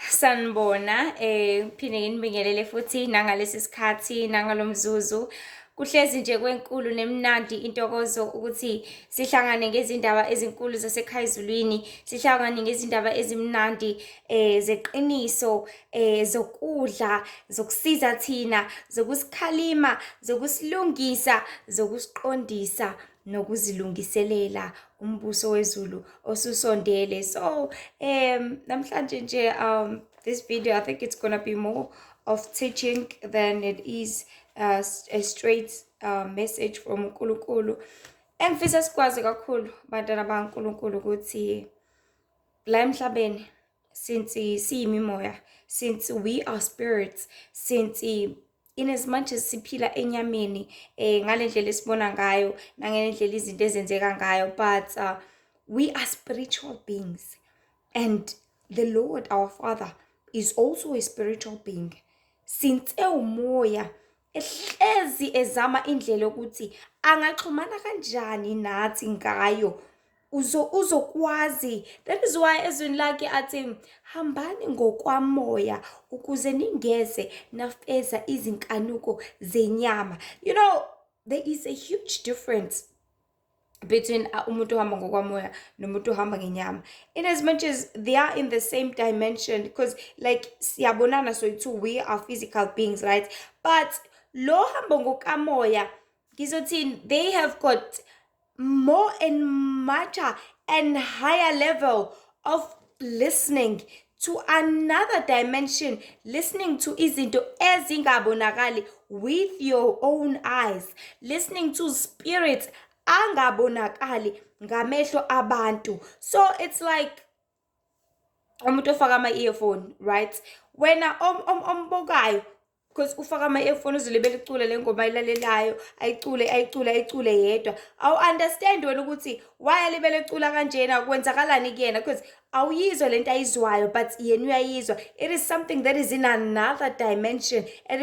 Sanibona, phinde nginibingelele futhi nangalesi sikhathi nangalomzuzu. Kuhlezi nje kwenkulu nemnandi intokozo ukuthi sihlangane ngezindaba ezinkulu zasekhaya ezulwini, sihlangane ngezindaba ezimnandi zeqiniso, zokudla, zokusiza thina, zokusikhalima, zokusilungisa, zokusiqondisa nokuzilungiselela umbuso wezulu osusondele. So, namhlanje nje this video, I think it's gonna be more of teaching than it is a straight message from uNkulunkulu. Engifisa sikwazi kakhulu bantwana baNkulunkulu ukuthi la emhlabeni, since siyimimoya, since we are spirits, since in as much as siphila enyameni ngale ndlela esibona ngayo nangendlela izinto ezenzeka ngayo, but we are spiritual beings, and the Lord our Father is also a spiritual being. Since ewumoya ehlezi ezama indlela ukuthi angaxhumana kanjani nathi ngayo uzokwazi. That is why ezweni lakhe athi hambani ngokwamoya ukuze ningeze nafeza izinkanuko zenyama. You know, there is a huge difference between umuntu ohamba ngokwamoya nomuntu ohamba ngenyama, in as much as they are in the same dimension, because like siyabonana so we are physical beings, right? But lo hamba ngokamoya ngizothini, they have got more and much and higher level of listening to another dimension, listening to izinto ezingabonakali with your own eyes, listening to spirits angabonakali ngamehlo abantu. So it's like umuntu ofaka ama-earphone, right? Wena ombokayo, because ufaka ama-earphone uzolibela icule le ngoma ayilalelayo, ayicule yedwa. Awu-understand wena ukuthi why alibele ecula kanjena, kwenzakalani kuyena, because awuyizwa lento ayizwayo, but yena uyayizwa. It is something that is in another dimension, and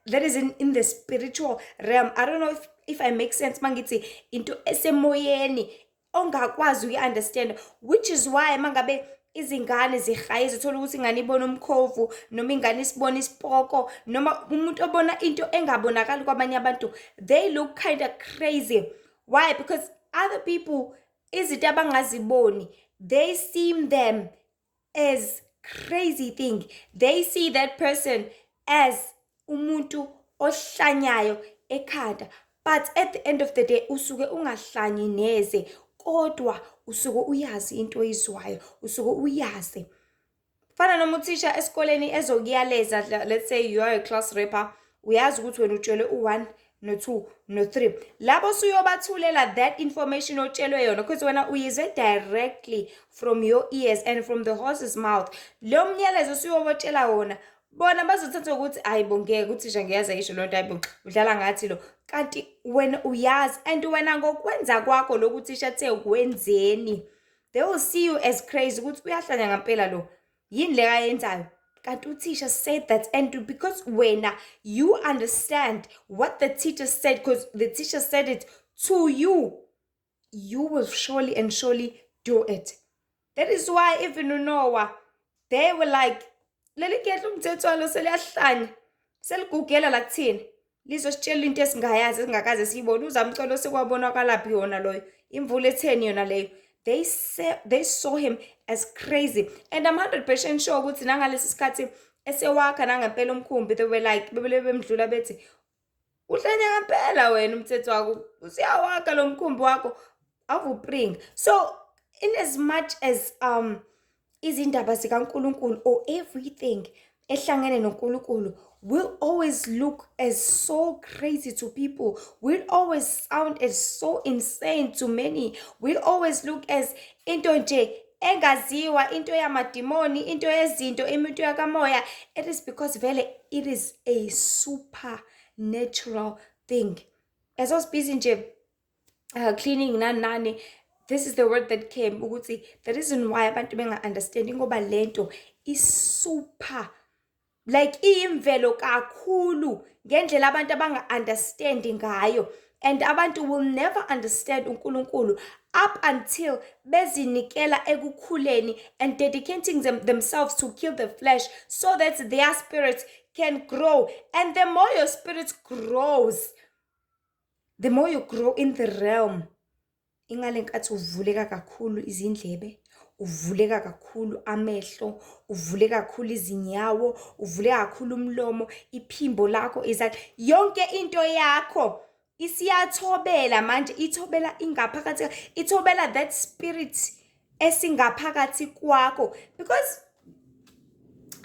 that is in the spiritual realm. I don't know if I make sense mangithi into esemoyeni ongakwazi uyi-understand, which is why mangabe izingane zihayiza, uthola ukuthi ingane ibona umkhovu, noma ingane isibona isipoko, noma umuntu obona into engabonakali kwabanye abantu, they look kind of crazy. Why? Because other people, izinto abangaziboni, they see them as crazy thing. They see that person as umuntu ohlanyayo ekhanda. But at the end of the day, usuke ungahlanyi neze, kodwa usuke uyazi into oyizwayo, usuke uyazi. Fana noma uthisha esikoleni ezokuyaleza, let's say you are a class rapper, uyazi ukuthi wena utshele u1 no2 no3, labo suyobathulela that information otshelwe yona, because wena uyizwe directly from your ears and from the horse's mouth. Lo myalezo usuyobotshela wona, bona bazothatha ukuthi ayibo ngeke uthisha ngiyazi ayisho lonto, ayibo udlala ngathi lo, kanti wena uyazi. And wena ngokwenza kwakho lokuthisha athe kwenzeni, they will see you as crazy ukuthi uyahlanya ngempela lo, yini le ayenzayo. Kanti uthisha said that, and because wena you understand what the teacher said, because the teacher said it to you, you will surely and surely do it. That is why even Noah, they were like, leli khetha umthetho lo seliyahlanya, seligugela la kuthini, lizositshela into esingayazi esingakaze siyibone, uzamcolo sekwabonakalaphi yona loyo, imvula etheni yona leyo. They saw him as crazy, and I'm 100% sure ukuthi nangalesi sikhathi esewakha nangempela umkhumbi, they were like, bemdlula bethi uhlanya ngempela wena umthetho wakho, usiyawakha lo mkhumbi wakho awupring. So in as much as izindaba zikaNkulunkulu or everything ehlangene noNkulunkulu will always look as so crazy to people, will always sound as so insane to many, will always look as into nje engaziwa, into yamadimoni, into yezinto, into yakamoya. It is because vele it is a supernatural thing. As I was busy nje cleaning nani, this is the word that came, ukuthi the reason why abantu benga-understanding ngoba lento is super, like iyimvelo kakhulu ngendlela abantu abanga-understandi ngayo. And abantu will never understand uNkulunkulu up until bezinikela ekukhuleni and dedicating themselves to kill the flesh so that their spirit can grow. And the more your spirit grows, the more you grow in the realm. Ingale nkathi uvuleka kakhulu izindlebe, uvuleka kakhulu amehlo, uvuleka kakhulu izinyawo, uvuleka kakhulu umlomo, iphimbo lakho yonke into yakho isiyathobela manje, ithobela ingaphakathi, ithobela that spirit esingaphakathi kwakho. Because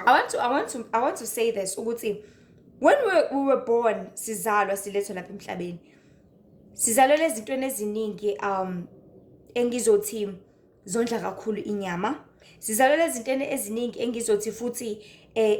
I want to say this ukuthi when we were born, sizalwa silethwa lapha emhlabeni, sizalwa ezintweni eziningi engizothi zondla kakhulu inyama. Sizalwa ezintweni eziningi engizothi futhi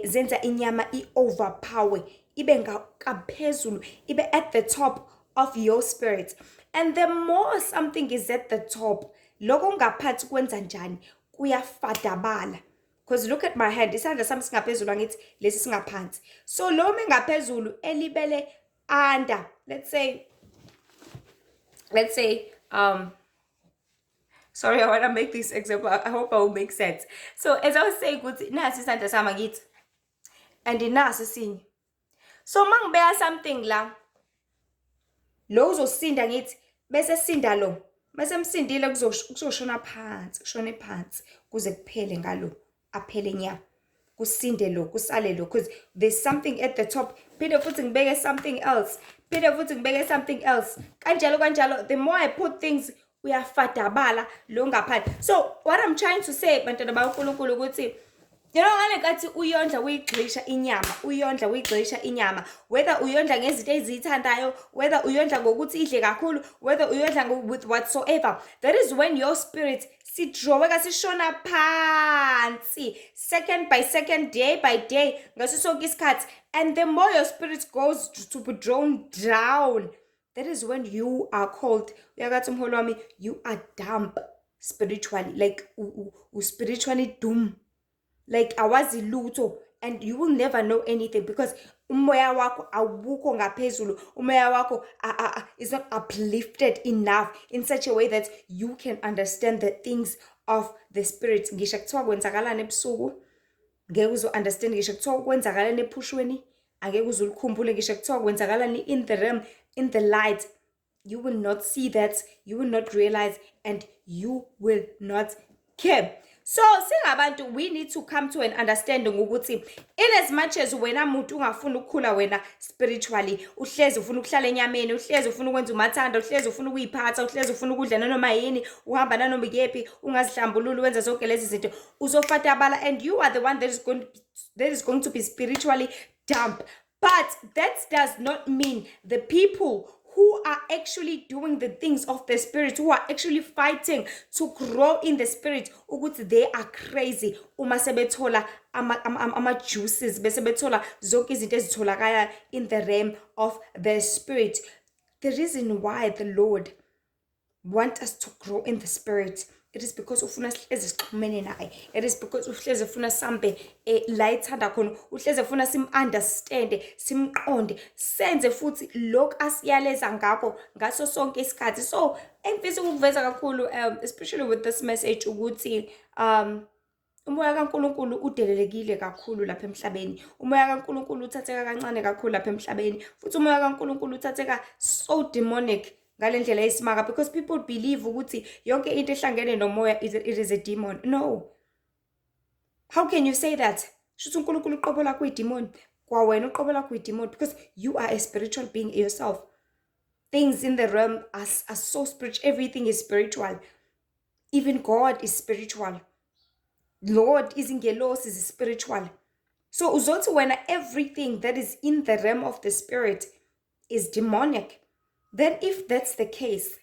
zenza inyama overpower, ibe ngaphezulu, ibe at the top of your spirit. And the more something is at the top, lokho ngaphansi kwenza njani? Kuyafadabala. Because look at my hand, isandla sami singaphezulu angithi lesi singaphansi. So lo mengaphezulu elibele under, let's say sorry, I want to make this example. I hope I will make sense. So as I was saying, nasi isandla sami angithi and nasi sinye. So mangibeka something la, lo uzosinda ngithi bese sinda lo, bese msindile kuzoshona phansi, kushone phansi kuze kuphele ngalo, aphele nya, kusinde lo, kusale lo, because there's something at the top. Phinde futhi ngibeke something else, phinde futhi ngibeke something else, kanjalo. The more I put things, uyafadabala lo ngaphansi. So what I'm trying to say, bantwana baNkulunkulu, ukuthi you know ngale nkathi uyondla uyigxisha inyama, uyondla uyigxisha inyama, whether uyondla ngezinto ezithandayo, whether uyondla ngokuthi idle kakhulu, whether uyondla with whatsoever, that is when your spirit sidroweka sishona phansi, second by second, day by day, ngaso sonke isikhathi. And the more your spirit goes to be drawn down, that is when you are called, uyakathi umholo wami, you are dumb spiritually, like spiritually doom. Like awazi lutho, and you will never know anything because umoya wako awukho ngaphezulu, umoya wako is not uplifted enough in such a way that you can understand the things of the spirit. Ngisho kuthiwa kwenzakalani ebusuku ngeke uzo understand, ngisho kuthiwa kwenzakalani ephushweni angeke uzulukhumbule, ngisho kuthiwa kwenzakalani in the realm, in the light, you will not see that, you will not realize, and you will not care. So singabantu, we need to come to an understanding ukuthi in as much as wena muntu ungafuna ukukhula wena spiritually, uhlezi ufuna ukuhlala enyameni, uhlezi ufuna ukwenza umathanda, uhlezi ufuna ukuyiphatha, uhlezi ufuna ukudla nanoma yini, uhamba nanoma ikephi, ungazihlambulula, wenza zonke lezi zinto, uzofatabala, and you are the one that is going to be spiritually dumb. But that does not mean the people who are actually doing the things of the spirit, who are actually fighting to grow in the spirit, ukuthi they are crazy uma sebethola ama juices, bese bethola zonke izinto ezitholakala in the realm of the spirit. The reason why the Lord wants us to grow in the spirit, it is because ufuna sihlezi sixhumene naye. It is because uhlezi ufuna sambe la ethanda khona, uhlezi ufuna sim-understande, simqonde, senze futhi lokhu asiyaleza ngakho ngaso sonke isikhathi. So engifisa ukuveza kakhulu, especially with this message, ukuthi umoya kaNkulunkulu udelelekile kakhulu lapha emhlabeni. Umoya kaNkulunkulu uthatheka kancane kakhulu lapha emhlabeni. Futhi umoya kaNkulunkulu uthatheka so demonic ngale ndlela esimaka, because people believe ukuthi yonke into ehlangene nomoya it is a demon. No. How can you say that? Shuthi uNkulunkulu uqobo lakho uyidemon, kwa wena uqobo lakho uyidemon, because you are a spiritual being yourself. Things in the realm are so spiritual. Everything is spiritual. Even God is spiritual. Lord izingelosi is spiritual. So uzothi wena everything that is in the realm of the spirit is demonic, then if that's the case,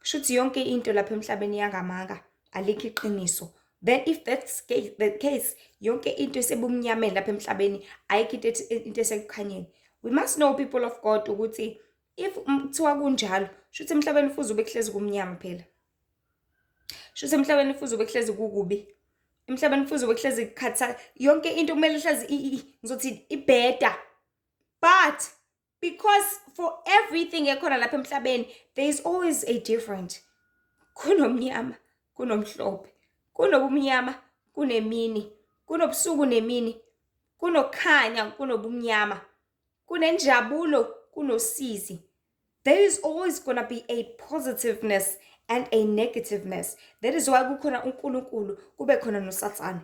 shuthi yonke into lapha emhlabeni yangamanga alikho iqiniso. Then if that's the case, yonke into esebumnyameni lapha emhlabeni ayikho into esekukhanyeni. We must know, people of God, ukuthi if kuthiwa kunjalo, shuthi emhlabeni futhi ube kuhlezi kumnyama phela. Shuthi emhlabeni futhi ube kuhlezi kukubi. Emhlabeni futhi ube kuhlezi kukhatha, yonke into kumele ihlezi ngizothi ibheda. But Because for everything ekhona lapha emhlabeni, there is always a different. Kunomnyama, kunomhlophe, kunobumnyama, kunemini, kunobusuku nemini, kunokhanya, kunobumnyama, kunenjabulo, kunosizi. There is always going to be a positiveness and a negativeness. That is why kukhona uNkulunkulu, kube khona noSathane.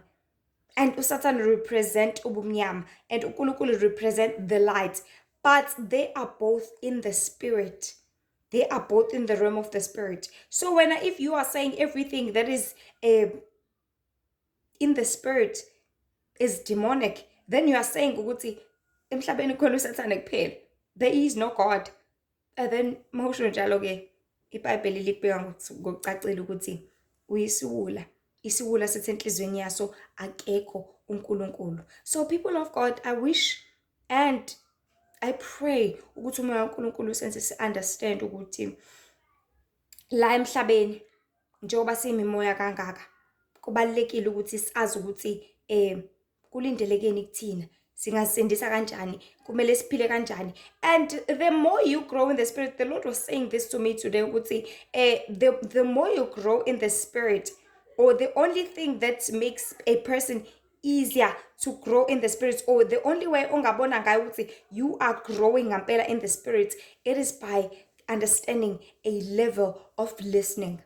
And uSathane represent ubumnyama and uNkulunkulu represent the light. But they are both in the spirit. They are both in the realm of the spirit. So if you are saying everything that is in the spirit is demonic, then you are saying ukuthi emhlabeni khona uSathane kuphela. There is no God. And then mawusho njalo ke iBhayibheli libheka ngokucacile ukuthi uyisiwula. Isiwula sithi enhlizweni yaso akekho uNkulunkulu. So people of God, I wish and I pray ukuthi umoya kaNkulunkulu sense understand ukuthi la emhlabeni njengoba siyimimoya kangaka kubalekile ukuthi sazi ukuthi kulindelekeni kuthina, singasindisa kanjani, kumele siphile kanjani. And the more you grow in the spirit, the Lord was saying this to me today ukuthi the more you grow in the spirit, or the only thing that makes a person easier to grow in the spirit, or the only way ongabona ngayo ukuthi you are growing ngampela in the spirit, it is by understanding a level of listening,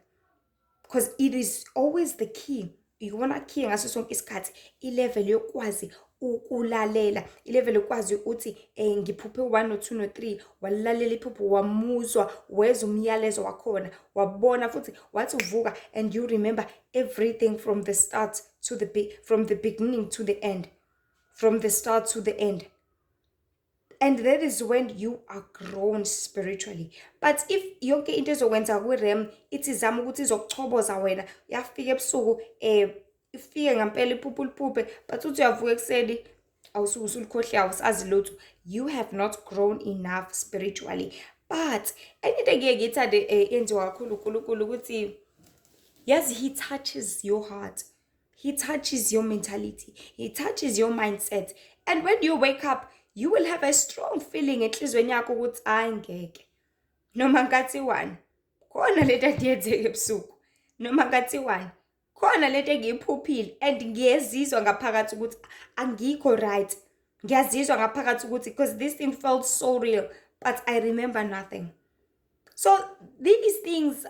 because it is always the key. Iwona key ngaso sonke isikhathi, ilevel yokwazi ukulalela, ilevel yokwazi ukuthi ngiphuphe 1 no 2 no 3, walalela iphupho, wamuzwa, wezwa umyalezo wakhona, wabona futhi wathi uvuka, and you remember everything from the start to from the beginning to the end, from the start to the end. And that is when you are grown spiritually. But if yonke into ezokwenza kwi-realm ithi zama ukuthi izokuchoboza wena, yafika ebusuku ifike ngampela iphupho liphuphe, but uthi uyavuka ekuseni awusuke usulikhohle, awusazi lutho. You have not grown enough spiritually. But enye into engeke ngithande yenziwa kakhulu uNkulunkulu ukuthi yazi, he touches your heart. He touches your mentality. He touches your mindset. And when you wake up, you will have a strong feeling enhlizweni yakho ukuthi angeke. Noma ngathiwani, khona lento engiyenzeke ebusuku. Noma ngathiwani, khona lento engiyiphuphile and ngiyezizwa ngaphakathi ukuthi angikho right. Ngiyazizwa ngaphakathi ukuthi because this thing felt so real, but I remember nothing. So these things,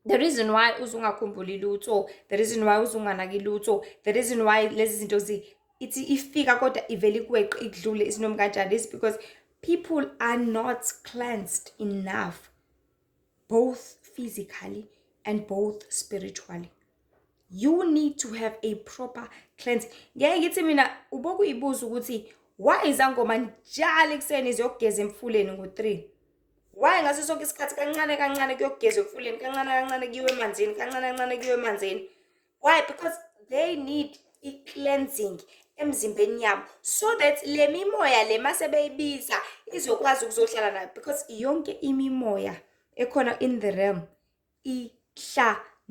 the reason why uzungakhumbuli lutho, the reason why uzunganaki lutho, the reason why lezi zinto ithi ifika kodwa ivele kweqe ikudlule isinoma kanjani is because people are not cleansed enough, both physically and both spiritually. You need to have a proper cleansing. Ngeke ngithi mina ubokuyibuza ukuthi why izangoma njalo ekuseni ziyogeza emfuleni ngo3? Why ngaso sonke isikhathi kancane kancane kuyogeza emfuleni, kancane kancane kuyiwe emanzini, kancane kancane kuyiwe emanzini? Why? Because they need a cleansing emzimbeni yabo, so that le mimoya le mase beyibiza izokwazi ukuzohlala nayo, because yonke imimoya ekhona in the realm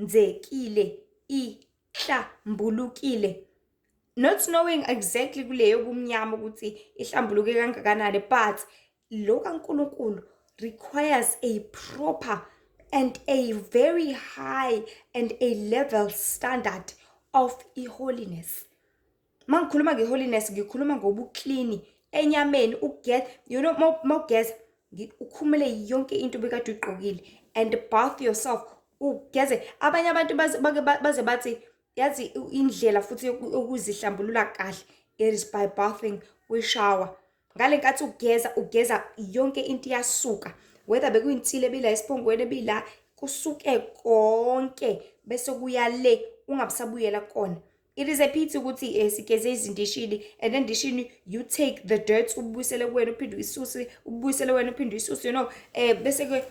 ihlanzekile, ihlambulukile. Not knowing exactly kuleyo bumnyama ukuthi ihlambuluke kangakanani, but lo kaNkulunkulu requires a proper and a very high and a level standard of holiness. Mangikhuluma ngeholiness ngikhuluma ngobuclean enyameni, uget, you know, mawugeza ukhumule yonke into bekade uyigqokile and bath yourself, ugeze. Abanye abantu baze bathi yazi indlela futhi ukuzihlambulula kahle it is by bathing with shower. Ngale nkathi ugeza yonke into iyasuka, whether bekuyintile ebila esiphongweni ebila kusuke konke bese kuya le ungabusabuyela kona. It is a pity ukuthi sigeze izindishini, and then dishini you take the dirt ubuyisele wena uphinde uyisuse, ubuyisele wena uphinde uyisuse, you know, bese ke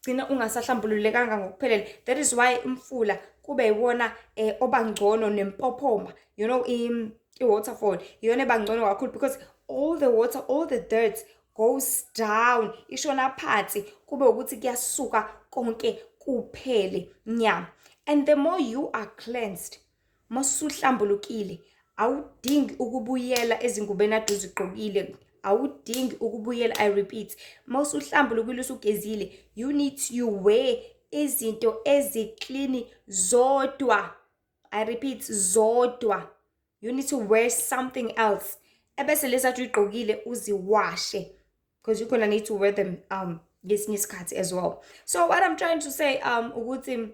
gcina ungasahlambululekanga ngokuphelele. That is why imfula kube yiwona obangcono nempophoma, you know, i-waterfall iyona ebangcono kakhulu, because all the water, all the dirt goes down, ishona phansi, kube ukuthi kuyasuka konke kuphele nya. And the more you are cleansed, masuhlambulukile, awudingi ukubuyela ezingubeni ade uzigqokile awudingi ukubuyela. I repeat, mawusuhlambulukile usugezile, you need to wear izinto eziclean zodwa. I repeat, zodwa. You need to wear something else. Ebese lesathi uyigqokile uziwashe, because you're gonna need to wear them ngesinye isikhathi as well. So what I'm trying to say ukuthi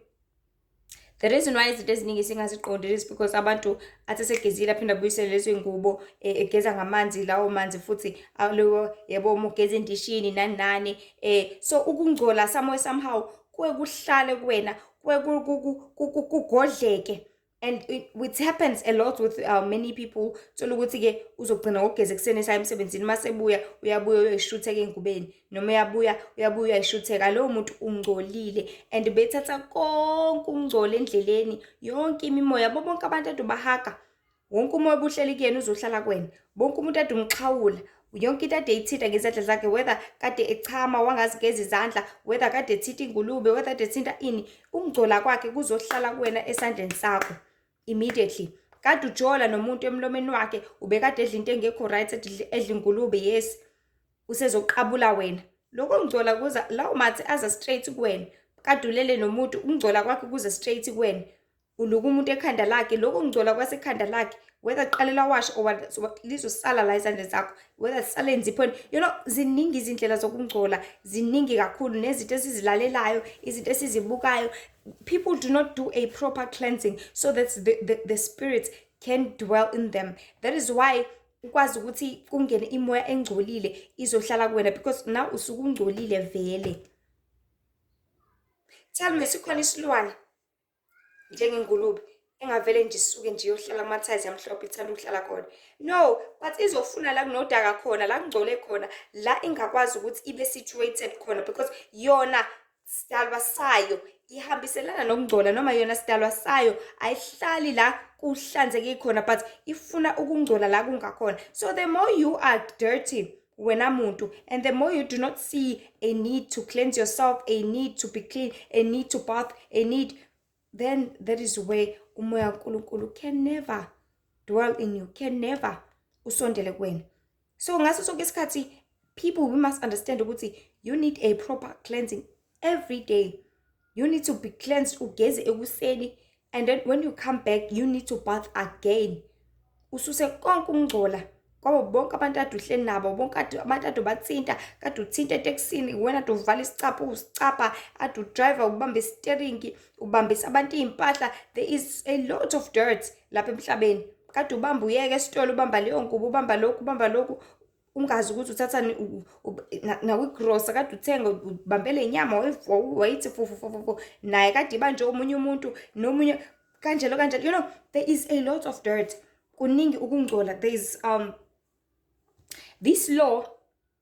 the reason why izinto eziningi singaziqondile is because abantu athi segezile aphinda abuyisele lezo iy'ngubo egeza ngamanzi, lawo manzi futhi alowo yebo uma ugeza endishini nani nani. So ukungcola somehow kuwe kuhlale kuwena, kuwe kugodleke. And it happens a lot with many people. Thola ukuthi-ke uzogcina ngokugeza ekuseni esaya emsebenzini, masebuya uyabuya uyayishutheka ey'ngubeni, noma uyabuya uyayishutheka. Lowo muntu ungcolile, and bethatha konke ukungcola endleleni, yonke imimoya. Bonke abantu ade ubahaga, wonke umoya obuhleli kuyena uzohlala kuwena. Bonke umuntu ade umxhawula, yonke into ade eyithinta ngezandla zakhe, whether kade echama wangazigeza izandla, whether kade ethinta ingulube, whether kade ethinta ini, ukungcola kwakhe kuzohlala kuwena esandleni sakho immediately. Kade ujola nomuntu emlomeni wakhe, ubekade edla into engekho right, edla ingulube, yes, usezoqabula wena. Lokho ngcola kuza lawo mathi aza straight kuwena. Kade ulele nomuntu, ukungcola kwakhe kuza straight kuwena. Uluka umuntu ekhanda lakhe, lokho ngcola kwasekhanda lakhe, whether qalela wash or lizosala la izandla zakho, whether sisale enziphweni. You know, ziningi izindlela zokungcola, ziningi kakhulu, nezinto esizilalelayo, izinto esizibukayo. People do not do a proper cleansing so that the spirit can dwell in them. That is why ukwazi ukuthi kungene imoya engcolile izohlala kuwena, because now usuke ungcolile vele. Tell me, sikhona isilwane njengengulube engavele nje isuke nje yohlala amathayizi amhlophe ithanda ukuhlala khona? No, but izofuna la kunodaka khona, la kungcole khona, la ingakwazi ukuthi ibe situated khona, because yona sidalwa sayo ihambiselana nokungcola, noma yona sidalwa sayo ayihlali la kuhlanzeke khona, but ifuna ukungcola la kungakhona. So the more you are dirty wena muntu, and the more you do not see a need to cleanse yourself, a need to be clean, a need to bath, a need, then that is where umoya kaNkulunkulu can never dwell in you, can never usondele kuwena. So ngaso sonke isikhathi, people, we must understand ukuthi you need a proper cleansing every day. You need to be cleansed, ugeze ekuseni, and then when you come back, you need to bath again. Ususe konke ukungcola kwabo bonke abantu ade uhleli nabo, bonke abantu ade ubathinta, kade uthinta etekisini, wena ade uvala isicapha usicapha, ade udriver ubambe steering, ubambisa abantu iy'mpahla. There is a lot of dirt lapha emhlabeni. Kade ubamba uyeke esitolo, ubamba leyo ngubo, ubamba lokhu, ungazi ukuthi uthathani nakwigrosa, kade uthenga ubambele inyama wayithi fufu, naye kade iba nje omunye umuntu nomunye kanjalo. You know, there is a lot of dirt, kuningi ukungcola. There is this law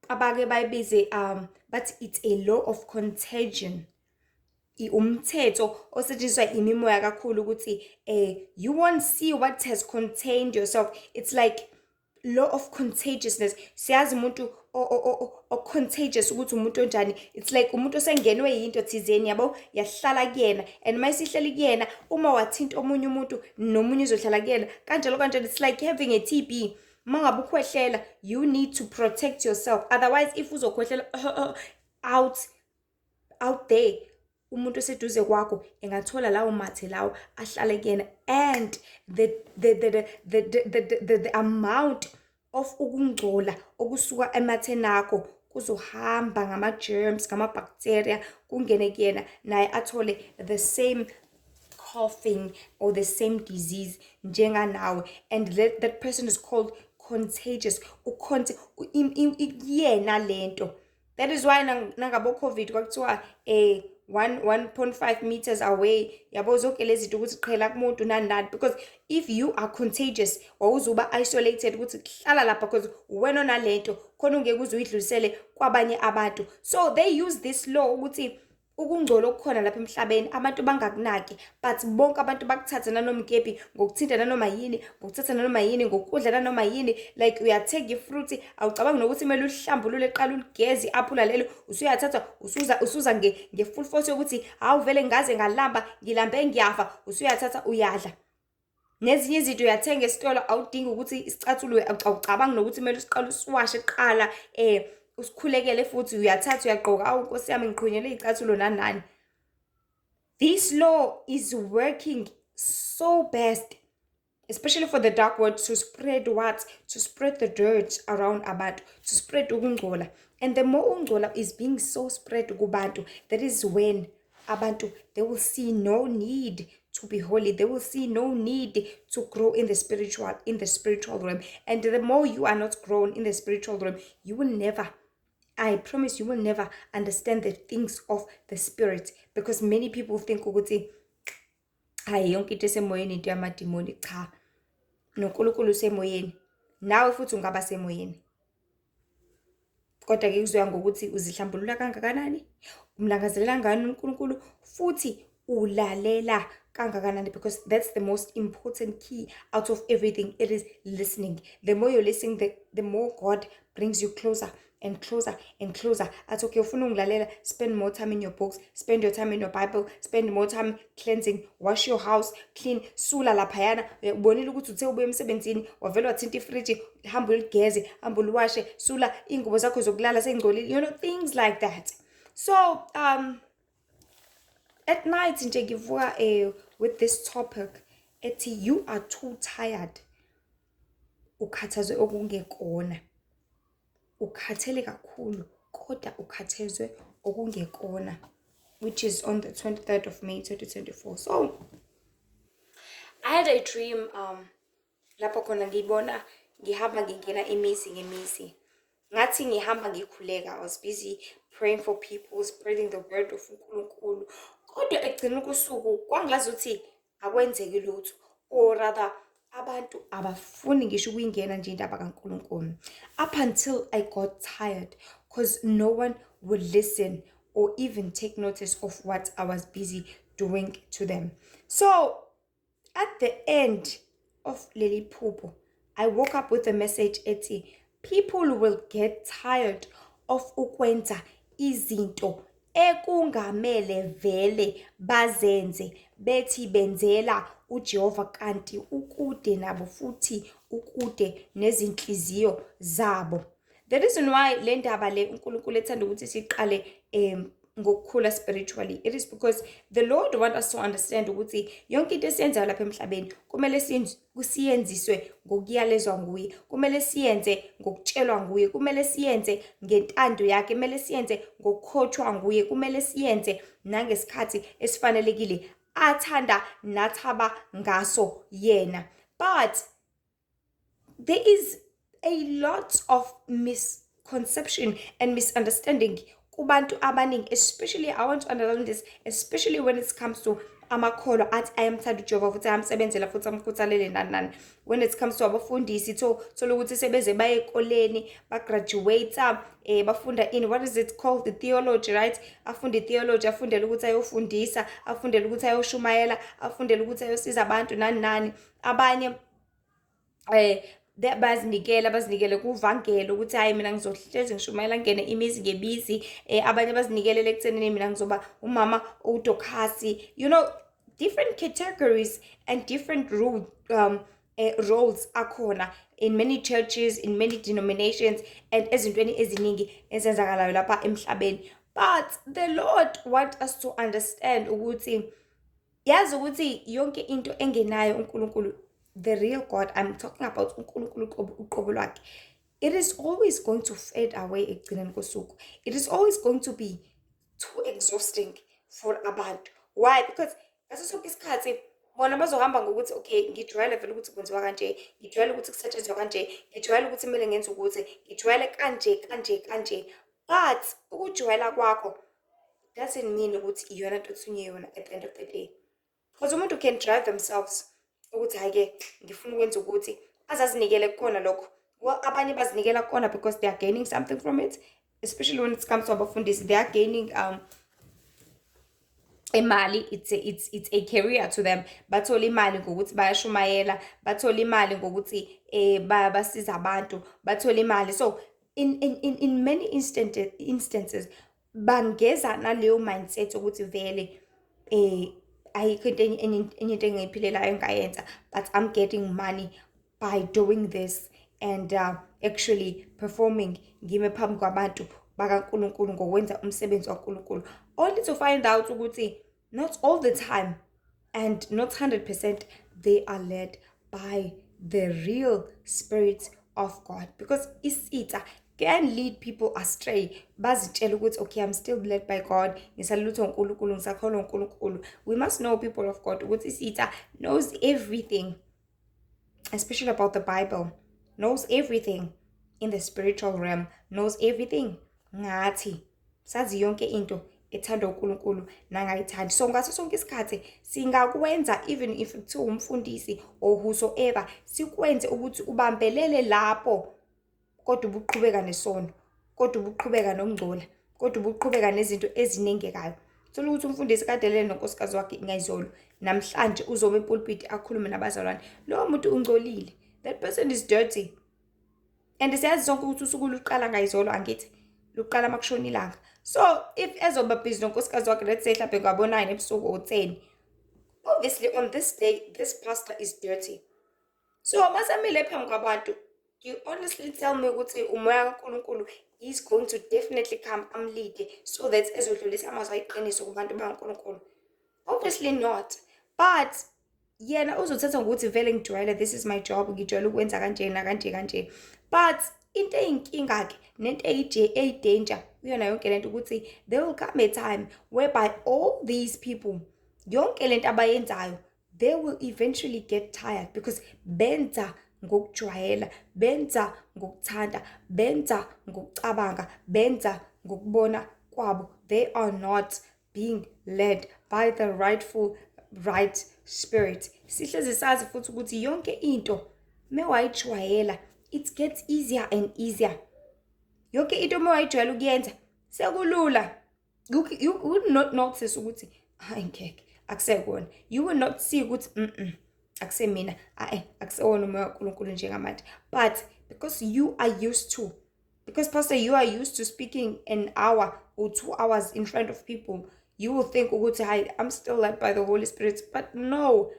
abake bayibize but it's a law of contagion. Umthetho osetshenziswa imimoya kakhulu ukuthi you won't see what has contained yourself. It's like law of contagiousness. Siyazi umuntu o contagious ukuthi umuntu onjani. It's like umuntu osengenwe yinto thizeni, yabo, yahlala kuyena, and mayisihleli kuyena, uma wathinta omunye umuntu nomunye uzohlala kuyena kanjalo. It's like having a TB. Mangabe ukhwehlela, you need to protect yourself. Otherwise, if uzokhwehlela out there, umuntu oseduze kwakho engathola lawo mathe lawo ahlale kuyena, and the amount of ukungcola okusuka ematheni akho kuzohamba ngama-germs, ngama-bacteria, kungene kuyena, naye athole the same coughing or the same disease njenganawe, and that person is called contagious. Yena lento. That is why nangabo COVID kwakuthiwa 1.5 meters away, yabo zonke lezi zinto ukuthi qhela kumuntu nani, because if you are contagious wawuzuba isolated ukuthi hlala lapha because wena onalento khona ungeke uze uyidlulisele kwabanye abantu. So they use this law ukuthi ukungcola okukhona lapha emhlabeni abantu bangakunaki, but bonke abantu bakuthatha nanomkepi, ngokuthinta nanoma yini, ngokuthatha nanoma yini, ngokudla nanoma yini. Like uyathenga ifruit, awucabangi nokuthi kumele ulihlambulule, qala uligezi, iphula lelo usuyathatha usuza nge-full force yokuthi hawu vele ngaze ngalamba, ngilambe ngiyafa, usuyathatha uyadla. Nezinye izinto uyathenga esitolo awudingi ukuthi isicathulo awucabangi nokuthi kumele usiqale usiwashe kuqala usikhulekele futhi uyathatha uyagqoka awu Nkosi yami ngiqhunyelwe iy'cathulo nani nani. This law is working so best, especially for the dark world, to spread what? To spread the dirt around abantu, to spread ukungcola. And the more ungcola is being so spread kubantu, that is when abantu, they will see no need to be holy. They will see no need to grow in the spiritual realm. And the more you are not grown in the spiritual realm, you will never, I promise you will never understand the things of the spirit. Because many people think ukuthi hayi yonke into esemoyeni into yamadimoni. Cha, noNkulunkulu usemoyeni, nawe futhi ungaba semoyeni. Kodwa ke kuzoya ngokuthi uzihlambulula kangakanani, umlangazelela ngani uNkulunkulu, futhi ulalela kangakanani, because that's the most important key out of everything. It is listening. The more you're listening, the more God brings you closer and closer and closer. Athi okay, ufuna ungilalela, spend more time in your books, spend your time in your Bible, spend more time cleansing, wash your house clean, sula laphayana. Ubonile ukuthi uthe ubuye emsebenzini wavela wathinta ifriji, hamba uligeze, hamba uliwashe, sula ingubo zakho zokulala sengcolile, you know, things like that. So at night nje ngivuka with this topic ethi you are too tired, ukhathazwe okungekona. Ukhathele kakhulu kodwa ukhathezwe okungekona, which is on the 23rd of May 2024. So I had a dream lapho khona ngibona ngihamba ngingena imizi ngemizi, ngathi ngihamba ngikhuleka. I was busy praying for people, spreading the word of uNkulunkulu. Kodwa ekugcineni kosuku kwangilazi ukuthi akwenzeki lutho, or rather abantu abafuni ngisho ukuyingena nje indaba kaNkulunkulu. Up until I got tired, because no one would listen or even take notice of what I was busy doing to them. So at the end of Leli Phupho, I woke up with a message ethi people will get tired of ukwenza izinto ekungamele vele bazenze, bethi benzela uJehova kanti ukude nabo futhi ukude nezinhliziyo zabo. The reason why le ndaba le uNkulunkulu ethanda ukuthi siqale ngokukhula spiritually, it is because the Lord wants us to understand ukuthi yonke into esiyenzayo lapha emhlabeni kumele siyenziswe ngokuyalezwa nguye, kumele siyenze ngokutshelwa nguye, kumele siyenze ngentando yakhe, kumele siyenze ngokukhothwa nguye, kumele siyenze nangesikhathi esifanelekile athanda nathaba ngaso yena. But there is a lot of misconception and misunderstanding kubantu abaningi, especially, I want to underline this, especially when it comes to amakholwa athi ayamthanda uJehova futhi ayamsebenzela futhi amkhuthalele nani nani. When it comes to abafundisi, thola ukuthi sebeze baye ekoleni, bagraduate, bafunda in, what is it called, the theology, right? Afunde theology, afundele ukuthi ayofundisa, afundele ukuthi ayoshumayela, afundele ukuthi ayosiza abantu nani nani. Abanye bazinikele kuvangelo ukuthi hayi mina ngizohlezi ngishumayela ngene imizi ngebizi. Abanye bazinikelele ekuthenini mina ngizoba umama uDokhasi, you know, different categories and different roles akhona in many churches, in many denominations, and ezintweni eziningi ezenzakalayo lapha emhlabeni. But the Lord wants us to understand ukuthi yazi ukuthi yonke into engenayo uNkulunkulu, the real God, I'm talking about uNkulunkulu uqobo lwakhe, it is always going to fade away ekugcineni kosuku. It is always going to be too exhausting for abantu. Why? Because ngaso sonke isikhathi bona bazohamba ngokuthi okay, ngijwayele vele ukuthi kwenziwa kanje, ngijwayele ukuthi kusetshenzwa kanje, ngijwayele ukuthi kumele ngenze ukuthi, ngijwayele kanje. But ukujwayela kwakho doesn't mean ukuthi iyona nto othunywe yona at the end of the day. Because umuntu can drive themselves ukuthi hayi-ke ngifuna ukwenza ukuthi azazinikele kukona lokho. Well, abanye bazinikela kukona because they are gaining something from it, especially when it comes to abafundisi, they are gaining imali. It's a career to them. Bathola imali ngokuthi bayashumayela, bathola imali ngokuthi basiza abantu, bathola imali. So in many instances bangeza naleyo mindset ukuthi vele ayikho into enye into engiyiphilelayo engayenza, but I'm getting money by doing this and actually performing ngime phambi kwabantu bakaNkulunkulu ngokwenza umsebenzi waNkulunkulu, only to find out ukuthi not all the time and not 100% they are led by the real Spirit of God, because isitha can lead people astray. Bazitshela ukuthi okay, I'm still led by God, ngisalutho uNkulunkulu, ngisakholwa uNkulunkulu. We must know, people of God, ukuthi isitha knows everything, especially about the Bible, knows everything in the spiritual realm, knows everything ngathi sazi yonke into ethanda uNkulunkulu nangayithandi. So ngaso sonke isikhathi singakwenza, even if kuthiwa umfundisi or whosoever, sikwenze ukuthi ubambelele lapho, kodwa ubuqhubeka nesono, kodwa ubuqhubeka nokungcola, kodwa ubuqhubeka nezinto ezinengekayo. Thola ukuthi umfundisi kadelele nonkosikazi wakhe ngayizolo, namhlanje uzobe epulpit akhulume nabazalwane, lo muntu ungcolile, that person is dirty. And siyazi sonke ukuthi usuku luqala ngayizolo, angithi luqala makushona ilanga. So if ezoba busy nonkosikazi wakhe, let's say mhlawumbe ngabo-9 ebusuku or 10, obviously on this day this pastor is dirty. So masamile phambi kwabantu, you honestly tell me ukuthi umoya kaNkulunkulu is going to definitely come amlead so that ezodlulisa amazwi ayiqiniso kubantu bakaNkulunkulu? Obviously not. But yena uzothatha ngokuthi vele ngijwayele, this is my job, ngijwayele ukwenza kanje nakanje kanje. But into eyinkinga ke nento eyidanger kuyona yonke lento ukuthi there will come a time whereby all these people, yonke lento abayenzayo, they will eventually get tired, because benza ngokujwayela, benza ngokuthanda, benza ngokucabanga, benza ngokubona kwabo. They are not being led by the right spirit. Sihlezi sazi futhi ukuthi yonke into mewayijwayela, it gets easier and easier. Yonke into mewayijwayela ukuyenza sekulula. You would not notice ukuthi hayi ngeke akusekona. You will not see ukuthi akusemina, akusewona umoya kaNkulunkulu njengamanje. But because you are used to, because pastor, you are used to speaking an hour or 2 hours in front of people, you will think ukuthi hi, I'm still led by the Holy Spirit. But no,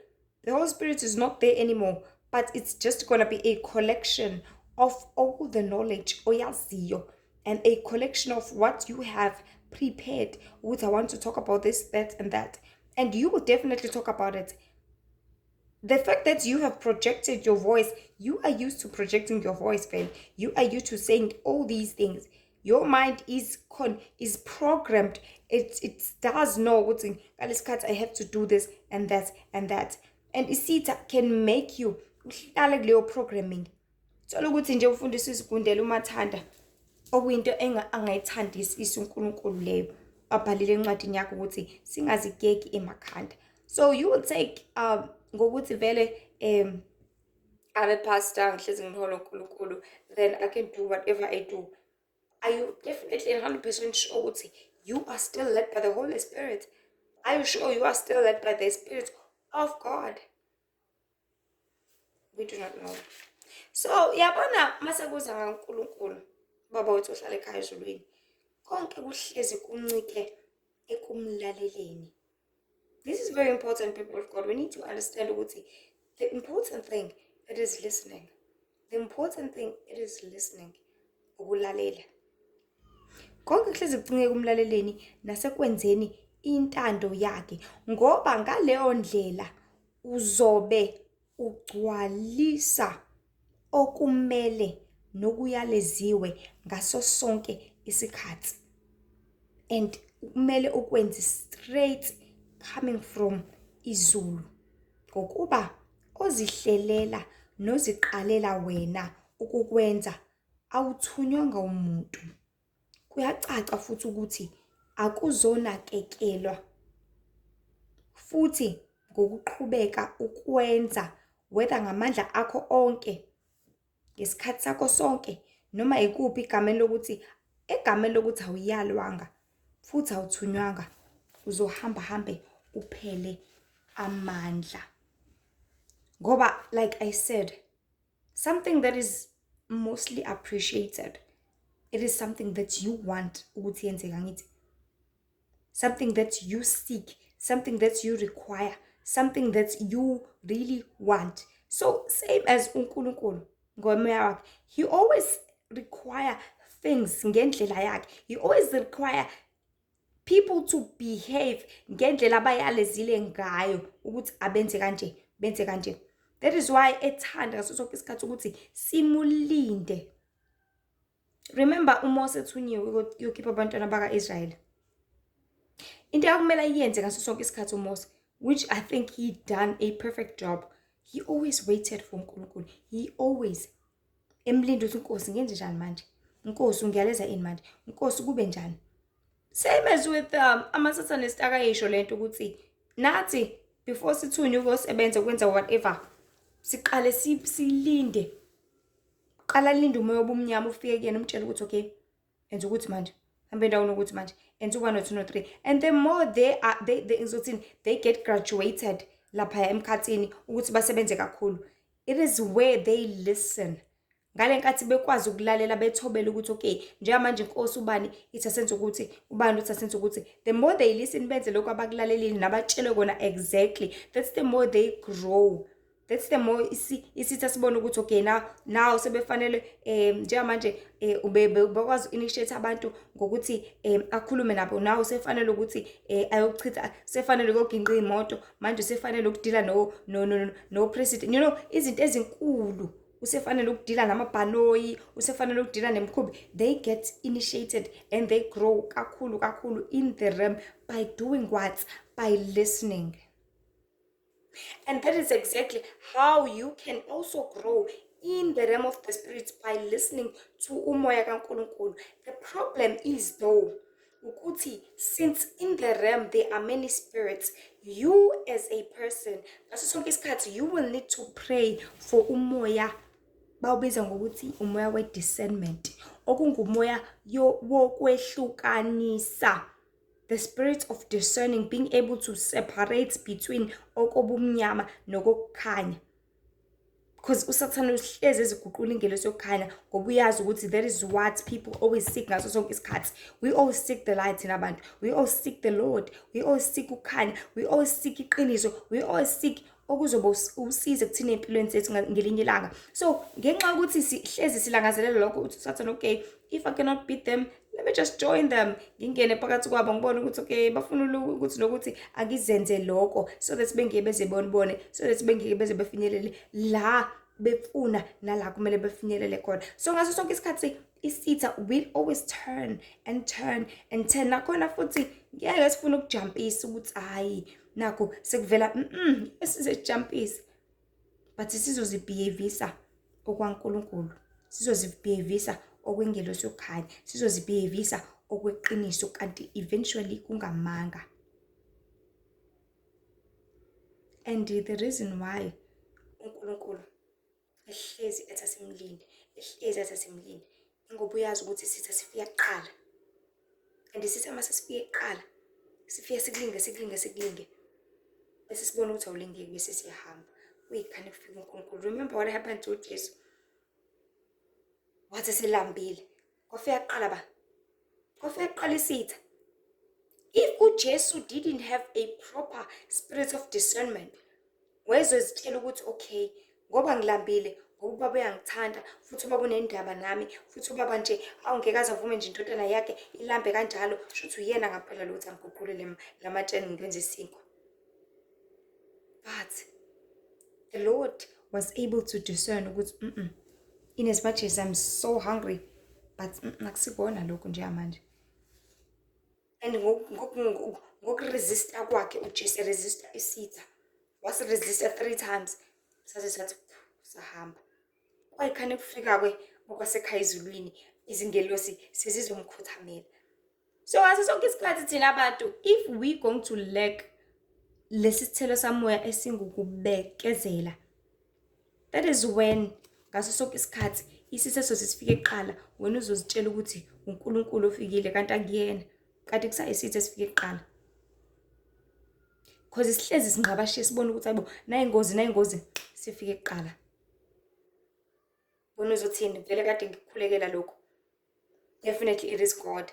the Holy Spirit is not there anymore, but it's just going to be a collection of all the knowledge oyaziyo, and a collection of what you have prepared with, I want to talk about this, that, and that, and you will definitely talk about it. The fact that you have projected your voice, you are used to projecting your voice, friend. You are used to saying all these things. Your mind is programmed. It does know what's in I have to do this and that and that. And isitha can make you uhlale kuleyo programming. Thola ukuthi nje ufundisa isigundela umathanda okuyinto angayithandisi uNkulunkulu leyo abhalile encwadini yakho ukuthi singazigeki emakhanda. So you will take ngokuthi vele I'm a pastor, ngihlezi ngihola uNkulunkulu, then I can do whatever I do. Are you definitely 100% sure ukuthi you are still led by the Holy Spirit? Are you sure you are still led by the Spirit of God? We do not know. So yabona mase kuza ngaNkulunkulu, baba wethu ohlala ekhaya ezulwini, konke kuhlezi kuncike ekumlaleleni. This is very important, people of God. We need to understand ukuthi the important thing, it is listening. The important thing, it is listening. Ukulalela. Konke kuhlezi kuncike kumlaleleni nasekwenzeni intando yakhe, ngoba ngaleyo ndlela uzobe ugcwalisa okumele nokuyaleziwe ngaso sonke isikhathi, and kumele ukwenze straight coming from izulu, ngokuba ozihlelela noziqalela wena ukukwenza awuthunywanga umuntu. Kuyacaca futhi ukuthi akuzonakekelwa futhi ngokuqhubeka ukwenza, whether ngamandla akho onke, ngesikhathi sakho sonke, noma ikuphi egameni lokuthi awuyalwanga futhi awuthunywanga, uzohamba hambe uphele amandla. Ngoba like I said, something that is mostly appreciated, it is something that you want ukuthi yenzeka ngithi, something that you seek, something that you require, something that you really want. So same as uNkulunkulu ngomoya wakhe, he always require things ngendlela yakhe. He always require people to behave ngendlela abayalezile ngayo ukuthi abenze kanje, benze kanje. That is why ethanda ngaso sonke isikhathi ukuthi simulinde. Remember uMose ethunyiwe yokhipha abantwana baka-Israyeli. Into akumele ayenze ngaso sonke isikhathi uMose, which I think he done a perfect job. He always waited for uNkulunkulu. He always emlinde ukuthi Nkosi ngenze njani manje? Nkosi ungiyaleza ini manje? Nkosi kube njani? Same as with ama-Satanist akayisho lento ukuthi nathi before sithunywe ukuyosebenza ukwenza whatever, siqale silinde. Qala linde umoya obumnyama ufike kuyena umtshela ukuthi okay, enza ukuthi manje. Hambe endaweni ukuthi manje. Enza 1 2 3. And the more they get graduated lapha emkhathini ukuthi basebenze kakhulu, it is where they listen. Ngale nkathi bekwazi ukulalela bethobela ukuthi okay, njengamanje Nkosi ubani ithi asenze ukuthi, ubani uthi asenze ukuthi. The more they listen benze lokho abakulalelile nabatshele kona exactly, that's the more they grow. That's the more isithi sibone ukuthi okay, now sebefanele njengamanje bekwazi initiate abantu ngokuthi akhulume nabo. Now sefanele ukuthi ayochitha, sefanele ukuginqa imoto, manje sefanele ukudila no president. You know, izinto ezinkulu. Usefanele ukudila namabhanoyi, usefanele ukudila nemkhubi. They get initiated and they grow kakhulu in the realm by doing what? By listening. And that is exactly how you can also grow in the realm of the spirit, by listening to umoya kaNkulunkulu. The problem is though, ukuthi since in the realm there are many spirits, you as a person, ngaso sonke isikhathi you will need to pray for umoya bawubiza ngokuthi umoya we-discernment, okungumoya wokwehlukanisa. The spirit of discerning, being able to separate between okobumnyama nokukhanya. Because uSathane uhlezi eziguqula ingelosi yokukhanya ngoba uyazi ukuthi that is what people always seek ngaso sonke isikhathi. We always seek the light in abantu. We always seek the Lord. We always seek ukukhanya. We always seek iqiniso. We always seek okuzoba usize kuthina empilweni zethu ngelinye ilanga. So ngenxa ukuthi sihlezi silangazelela lokho ukuthi uSathane okay, if I cannot beat them, let me just join them. Ngingene phakathi kwabo ngibone ukuthi okay, bafuna ukuthi nokuthi akizenze lokho so that bengeke beze bonibone, so that bengeke beze befinyelele la befuna nala kumele befinyelele khona. So ngaso sonke isikhathi isitha will always turn and turn and turn. Nakhona futhi ngeke sifuna ukujumpisa ukuthi hayi nakho sekuvela esizejumpisa, but sizozibehevisa okwaNkulunkulu, sizozibehevisa okwengelosi yokukhanya, sizozibehevisa okweqiniso kanti eventually kungamanga. And the reason why uNkulunkulu ehlezi ethi simlinde, ehlezi ethi simlinde, ngoba uyazi ukuthi sitha sifika kuqala. And sitha mase sifike kuqala, sifika siklinge bese sibona ukuthi awulingeki bese siyahamba. Uyikhane kufika uNkulunkulu. Remember what happened to Jesus? Wathi selambile kwafika kuqala ba, kwafika kuqala isitha. If uJesu didn't have a proper spirit of discernment, wezozitshela ukuthi okay, ngoba ngilambile, ngoba ubaba uyangithanda, futhi ubaba unendaba nami, futhi ubaba nje awungeke avume nje intotana yakhe ilambe kanjalo, shothi uyena ngaphela lo uthi angiguqulele lamatsheni ngenze isinkwa. But the Lord was able to discern ukuthi in as much as I'm so hungry, but akusikona lokho nje manje. And ngokuresista kwakhe uJesu resista isitha, wasiresista 3 times, sathi sahamba. Kwayikhane kufika okwasekhaya ezulwini, izingelosi sezizomkhuthamela. So ngaso sonke isikhathi thina abantu, if we going to lack lesithelo samoya esingukubekezela, that is when ngaso sonke isikhathi isitha sesifike kuqala, wena uzozitshela ukuthi uNkulunkulu ofikile kanti akuyena, kanti kusayisitha esifike kuqala. Because isihlezi singqabashiya sibona ukuthi hayibo nayingozi sifike kuqala. Wena uzothini vele kade ngikukhulekela lokho? Definitely it is God.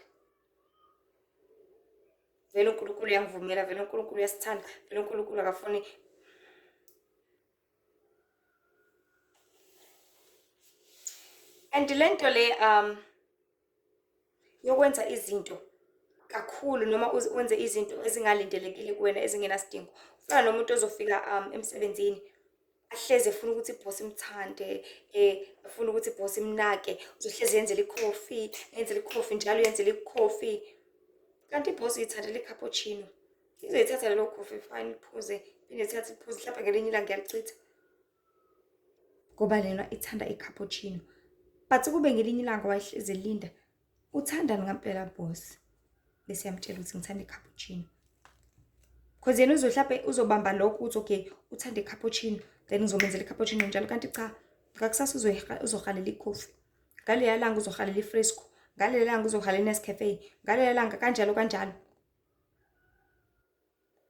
vele uNkulunkulu uyangivumela, vele uNkulunkulu uyasithanda, vele uNkulunkulu akafuni. And lento le yokwenza izinto kakhulu noma wenze izinto ezingalindelekile kuwena ezingenasidingo. Ufana nomuntu ozofika emsebenzini ahleze efuna ukuthi ibhosi imthande, efuna ukuthi ibhosi imnake, uzohlezi yenzela ikhofi njalo yenzela ikhofi. Kanti ibhosi uyithandela i-cappuccino. Izoyithatha lelo khofi fine iphuze, iphinde ithathe iphuze, mhlawumbe ngelinye ilanga ngiyalichitha. Ngoba lena ithanda i-cappuccino. But kube ngelinye ilanga wayehlezi elinda, uthandani ngempela boss? Bese yamtshela ukuthi ngithanda i-cappuccino. Because yena mhlawumbe uzobamba lokho uthi okay, uthanda i-cappuccino, then ngizomenzela i-cappuccino njalo. Kanti cha, ngakusasa uzohalela ikhofi. Ngaleya langa uzohalela i-fresco. Ngaleya langa uzohalela i-Nescafe. Ngaleya langa kanjalo kanjalo.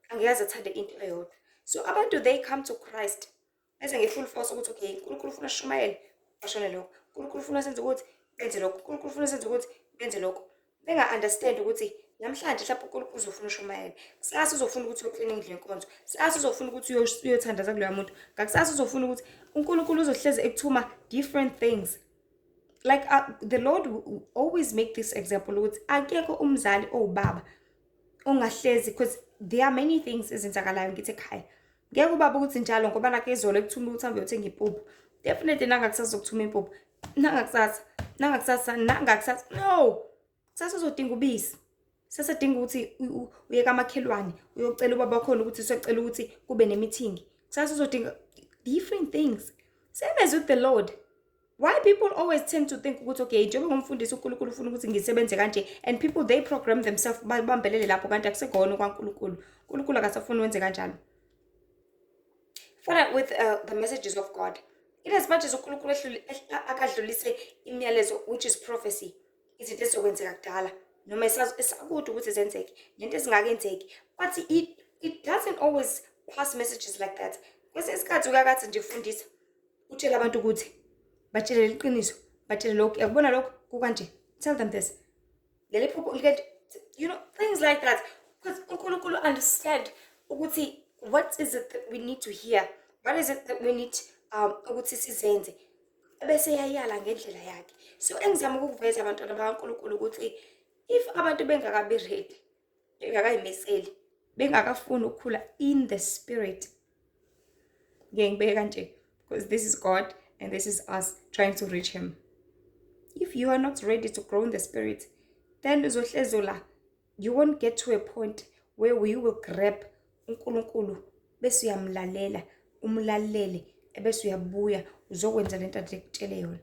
Angikaze athande into eyodwa. So abantu they come to Christ bese nge-full force ukuthi okay, uNkulunkulu ufuna sishumayele, bashone lokho. uNkulunkulu ufuna senze ukuthi benze lokho. uNkulunkulu ufuna senze ukuthi benze lokho. Benga-understand ukuthi namhlanje mhlawumbe uNkulunkulu uzofuna ushumayele. Kusasa uzofuna ukuthi uyoklina indlu yenkonzo. Kusasa uzofuna ukuthi uyothandaza kuloya muntu. Ngakusasa uzofuna ukuthi uNkulunkulu uzohleze ekuthuma different things. Like the Lord will always make this example ukuthi akekho umzali owubaba ongahlezi, because there are many things ezenzakalayo ngithi ekhaya. Ngeke ubaba ukuthi njalo ngoba nakho izolo ekuthuma ukuthi hambe uyothenga impuphu. Definitely nangakusasa uzokuthuma impuphu. Nangakusasa. No. Kusasa uzodinga ubisi. Sesedinga ukuthi uye kamakhelwane uyocela ubaba wakhona ukuthi usecela ukuthi kube nemeeting. Kusasa uzodinga different things. Same as with the Lord. Why people always tend to think ukuthi okay, njengoba ngumfundisi uNkulunkulu ufuna ukuthi ngisebenze kanje, and people they program themselves bambelele lapho kanti akusegona kwaNkulunkulu. uNkulunkulu akasafuni wenze kanjalo. Fana with the messages of God. In as much as uNkulunkulu akadlulise imiyalezo which is prophecy, izinto ezizokwenzeka kudala noma esakude ukuthi zenzeke, nento ezingakenzeki, but it doesn't always pass messages like that. Kwesinye isikhathi uyakathi nje ufundisa utshela abantu ukuthi batshele iqiniso, batshele lokho, yakubona lokho kukanje, tell them this. Leli phupho you know, things like that. Because uNkulunkulu understand ukuthi what is it that we need to hear, what is it that we need ukuthi sizenze, bese yayala ngendlela yakhe. So engizama ukuveza abantwana bakaNkulunkulu ukuthi if abantu bengakabi ready, bengakayimiseli, bengakafuni ukukhula in the spirit, ngeke kanje, because this is God and this is us trying to reach him. If you are not ready to grow in the spirit, then you won't get to a point where you will grab uNkulunkulu bese uyamlalela, umlalele, ebese uyabuya uzokwenza lento akutshele yona.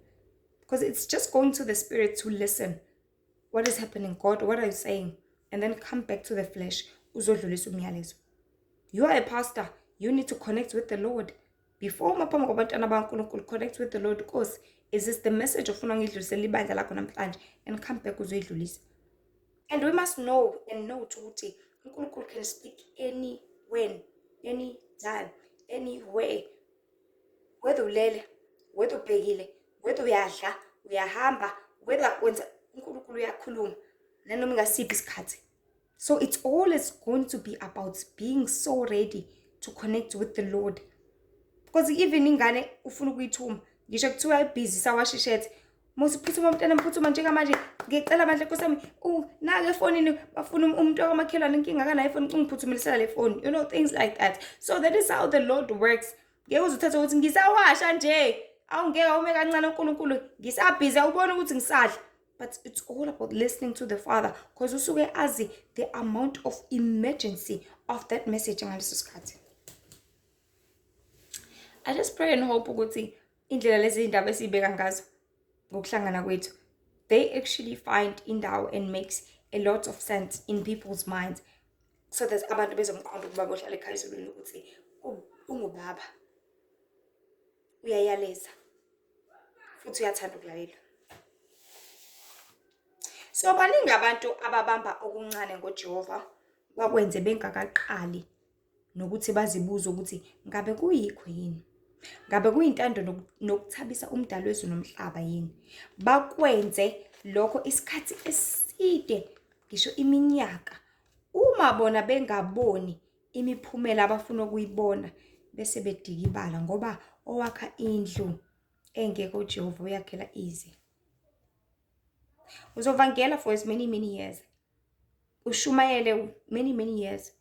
Because it's just going to the spirit to listen. What is happening, God? What are you saying? And then come back to the flesh. Uzodlulisa umyalezo. You are a pastor. You need to connect with the Lord. Before maphambi kwabantwana bakaNkulunkulu, connect with the Lord, because is this the message of unangidlulisela ibandla lakho namhlanje, and come back uzoyidlulisa. And we must know and know ukuthi uNkulunkulu can speak any when, any time, anywhere. Whether ulele, whether ubhekile, whether uyadla, uyahamba, whether wenza, uNkulunkulu uyakhuluma nanoma ngasiphi isikhathi. So it's always going to be about being so ready to connect with the Lord. Because even ingane ufuna ukuyithuma, ngisho kuthiwa ibhizi sawashishethe, musiphuthuma umntana mphuthuma njengamanje, ngicela manje Nkosi yami, nake efonini bafuna umuntu wakamakhelwane inkinga kanayo ifoni, ungiphuthumelisela le phone, you know, things like that. So that is how the Lord works. Ngeke uzuthatha ukuthi ngisawasha nje, awungeke ume kancane uNkulunkulu, ngisabhizi awubona ukuthi ngisadla. But it's all about listening to the Father, because usuke azi the amount of emergency of that message ngaleso sikhathi. I just pray and hope ukuthi indlela lezi indaba esibeka ngazo ngokuhlangana kwethu, they actually find indawo and makes a lot of sense in people's minds, so that abantu bezomqonda ukuba bohlala ekhaya ezulwini ukuthi ungubaba, uyayaleza futhi uyathanda ukulalela. So baningi abantu ababamba okuncane ngoJehova bakwenze bengakaqali nokuthi bazibuza ukuthi ngabe kuyikho yini, ngabe kuyintando nokuthabisa umdali wezulu nomhlaba yini. Bakwenze lokho isikhathi eside, ngisho iminyaka, Uma bona bengaboni imiphumela abafuna ukuyibona bese bedika ibala ngoba owakha indlu engekho uJehova uyakhela ize. Uzovangela for as many years. Ushumayele many years.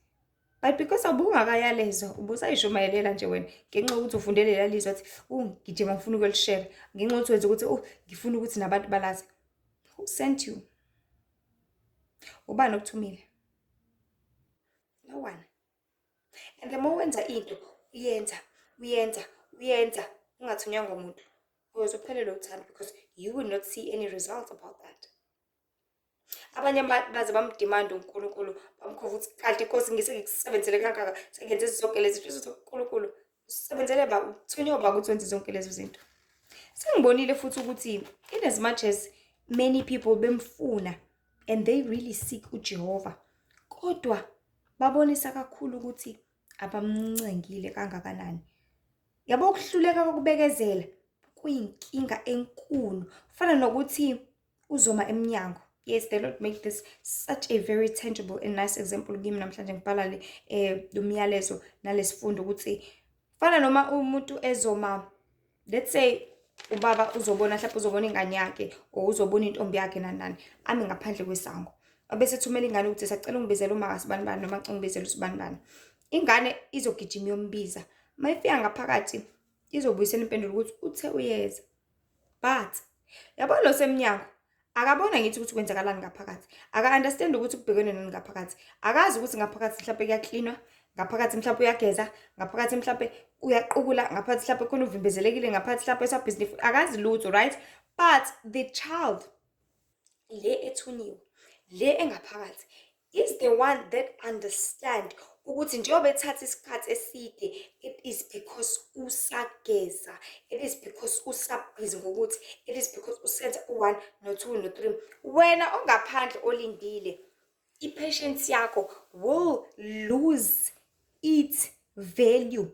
But because awubungakayalezwa ubusayishumayelela nje wena ngenxa yokuthi ufundele leli lizwi athi ngijima ngifuna ukulishare ngenxa yokuthi wenza ukuthi ngifuna ukuthi nabantu balazi. Who sent you? Ubani okuthumile? No one. And the more wenza into uyenza ungathunywanga umuntu uzophelelwa uthando because you will not see any result about that. Abanye baze bamdemand uNkulunkulu bamkhova ukuthi kanti inkosi ngisekusebenzele kangaka sengenze zonke lezi zinto uNkulunkulu usebenzele ba uthunywa ba ukuthi wenze zonke lezi zinto. Sengibonile futhi ukuthi in as much as many people bemfuna and they really seek uJehova kodwa babonisa kakhulu ukuthi abamncengile kangakanani. Yabo ukuhluleka kokubekezela kuyinkinga enkulu fana nokuthi uzoma eminyango. Yes, the Lord made this such a very tangible and nice example kimi namhlanje ngibhala lo myalezo nalesifundo ukuthi fana noma umuntu ezoma, let's say ubaba uzobona mhlawumbe uzobona ingane yakhe or uzobona intombi yakhe nani ame ngaphandle kwesango abese thumela ingane ukuthi sacela ungibizele umakasibanibani noma ngicingibizele usibanibani. Ingane izogijima yombiza mayifika ngaphakathi izobuyisela impendulo ukuthi uthe uyeza, but yabona lo semnyango akabona ngithi ukuthi kwenzakalani ngaphakathi, aka-understand ukuthi kubhekene nani ngaphakathi, akazi ukuthi ngaphakathi mhlawumbe kuyaklinwa, ngaphakathi mhlawumbe uyageza, ngaphakathi mhlawumbe uyaqubula, ngaphakathi mhlawumbe khona uvimbezelekile, ngaphakathi mhlawumbe esabhizinisi, akazi lutho, right? But the child le ethunyiwe le engaphakathi is the one that understand ukuthi njengoba ethatha isikhathi eside, it is because usageza, it is because usabhizi ngokuthi, it is because usenza u-1 no-2 no-3. Wena ongaphandle olindile, i-patience yakho will lose its value.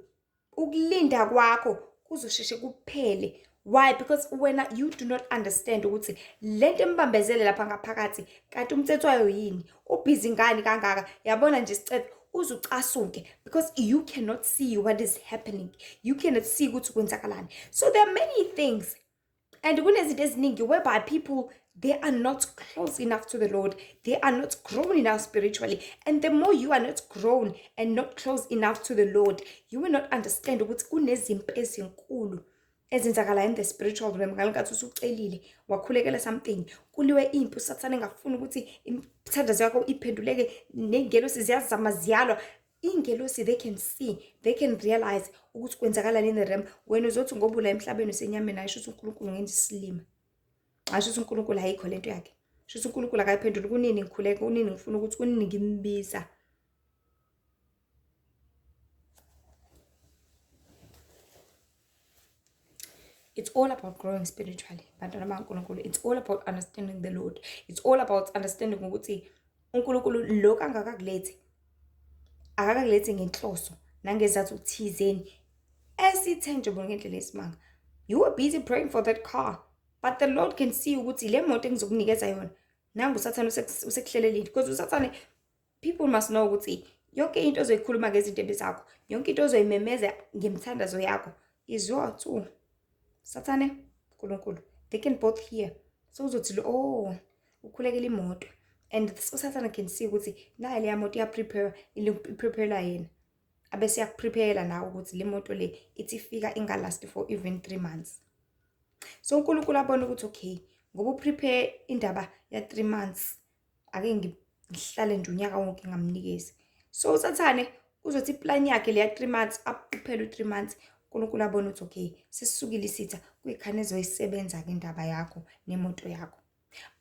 Ukulinda kwakho kuzosheshe kuphele. Why? Because when you do not understand ukuthi lento embambezele lapha ngaphakathi kanti umthetho wayo yini, ubhizi ngani kangaka, yabona nje isicethu uzucasuke because you cannot see what is happening. You cannot see ukuthi kwenzakalani. So there are many things and kunezinto eziningi whereby people they are not close enough to the Lord. They are not grown enough spiritually. And the more you are not grown and not close enough to the Lord, you will not understand ukuthi kunezimpi ezinkulu ezenzakala in the spiritual realm. Ngalenkathi usucelile wakhulekela something kuliwe impi usathane engafuni ukuthi imithandazo yakho iphenduleke, nengelosi ziyazama ziyalwa. Ingelosi they can see, they can realize ukuthi kwenzakalani in the realm. Wena uzothi ngoba ula emhlabeni usenyameni ayisho ukuthi uNkulunkulu ngenza isilima, ayisho ukuthi uNkulunkulu ayikho lento yakhe, ayisho ukuthi uNkulunkulu akayiphendula. Kunini ngikhuleka, kunini ngifuna ukuthi, kunini ngimbiza. It's all about growing spiritually. It's all about understanding the Lord. It's all about understanding ukuthi uNkulunkulu lokho angakakulethi akakakulethi ngenhloso nangezathu thizeni esi-tangible ngendlela esimanga. You were busy praying for that car, but the Lord can see ukuthi le moto engizokunikeza yona nangu usathane usekuhlelelile. Because usathane, people must know ukuthi yonke into ozoyikhuluma ngezindebe zakho, yonke into ozoyimemeza ngemthandazo yakho is your too. Sathane, uNkulunkulu, they can both hear. So uzothi oh ukhulekela imoto, and usathane can see ukuthi nayo leya moto iyaprepare yena, abese yakuprepare nawe ukuthi le moto le ithi ifika ingalast for even 3 months. So uNkulunkulu abona ukuthi okay, ngoba uprepare indaba ya 3 months ake ngihlale nje unyaka wonke ngamnikezi. So usathane uzothi iplan yakhe le ya 3 months akuphela u3 months, uNkulunkulu abona ukuthi okay, sisukile isitha kuyikhane ezoyisebenza ke indaba yakho nemoto yakho.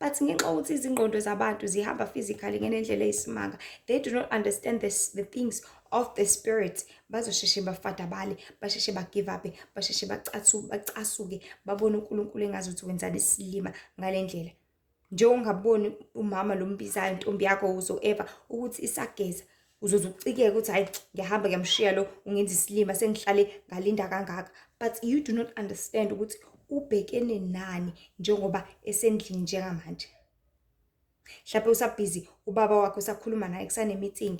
But ngenxa ukuthi izingqondo zabantu zihamba physically ngendlela eyisimanga, they do not understand the things of the spirit. Bazosheshe bafadabale, basheshe bagive up, basheshe bacasuke, babone uNkulunkulu engazuthi wenzani isilima ngalendlela. Nje ungaboni umama lo mbizayo intombi yakho uzoeva ukuthi isageza, uzozucikeke ukuthi hayi ngiyahamba ngiyamshiya lo ungenza isilima sengihlale ngalinda kangaka. But you do not understand ukuthi ubhekene nani njengoba esendlini njengamanje. Mhlawumbe usabhizi ubaba wakho usakhuluma naye kusane meeting.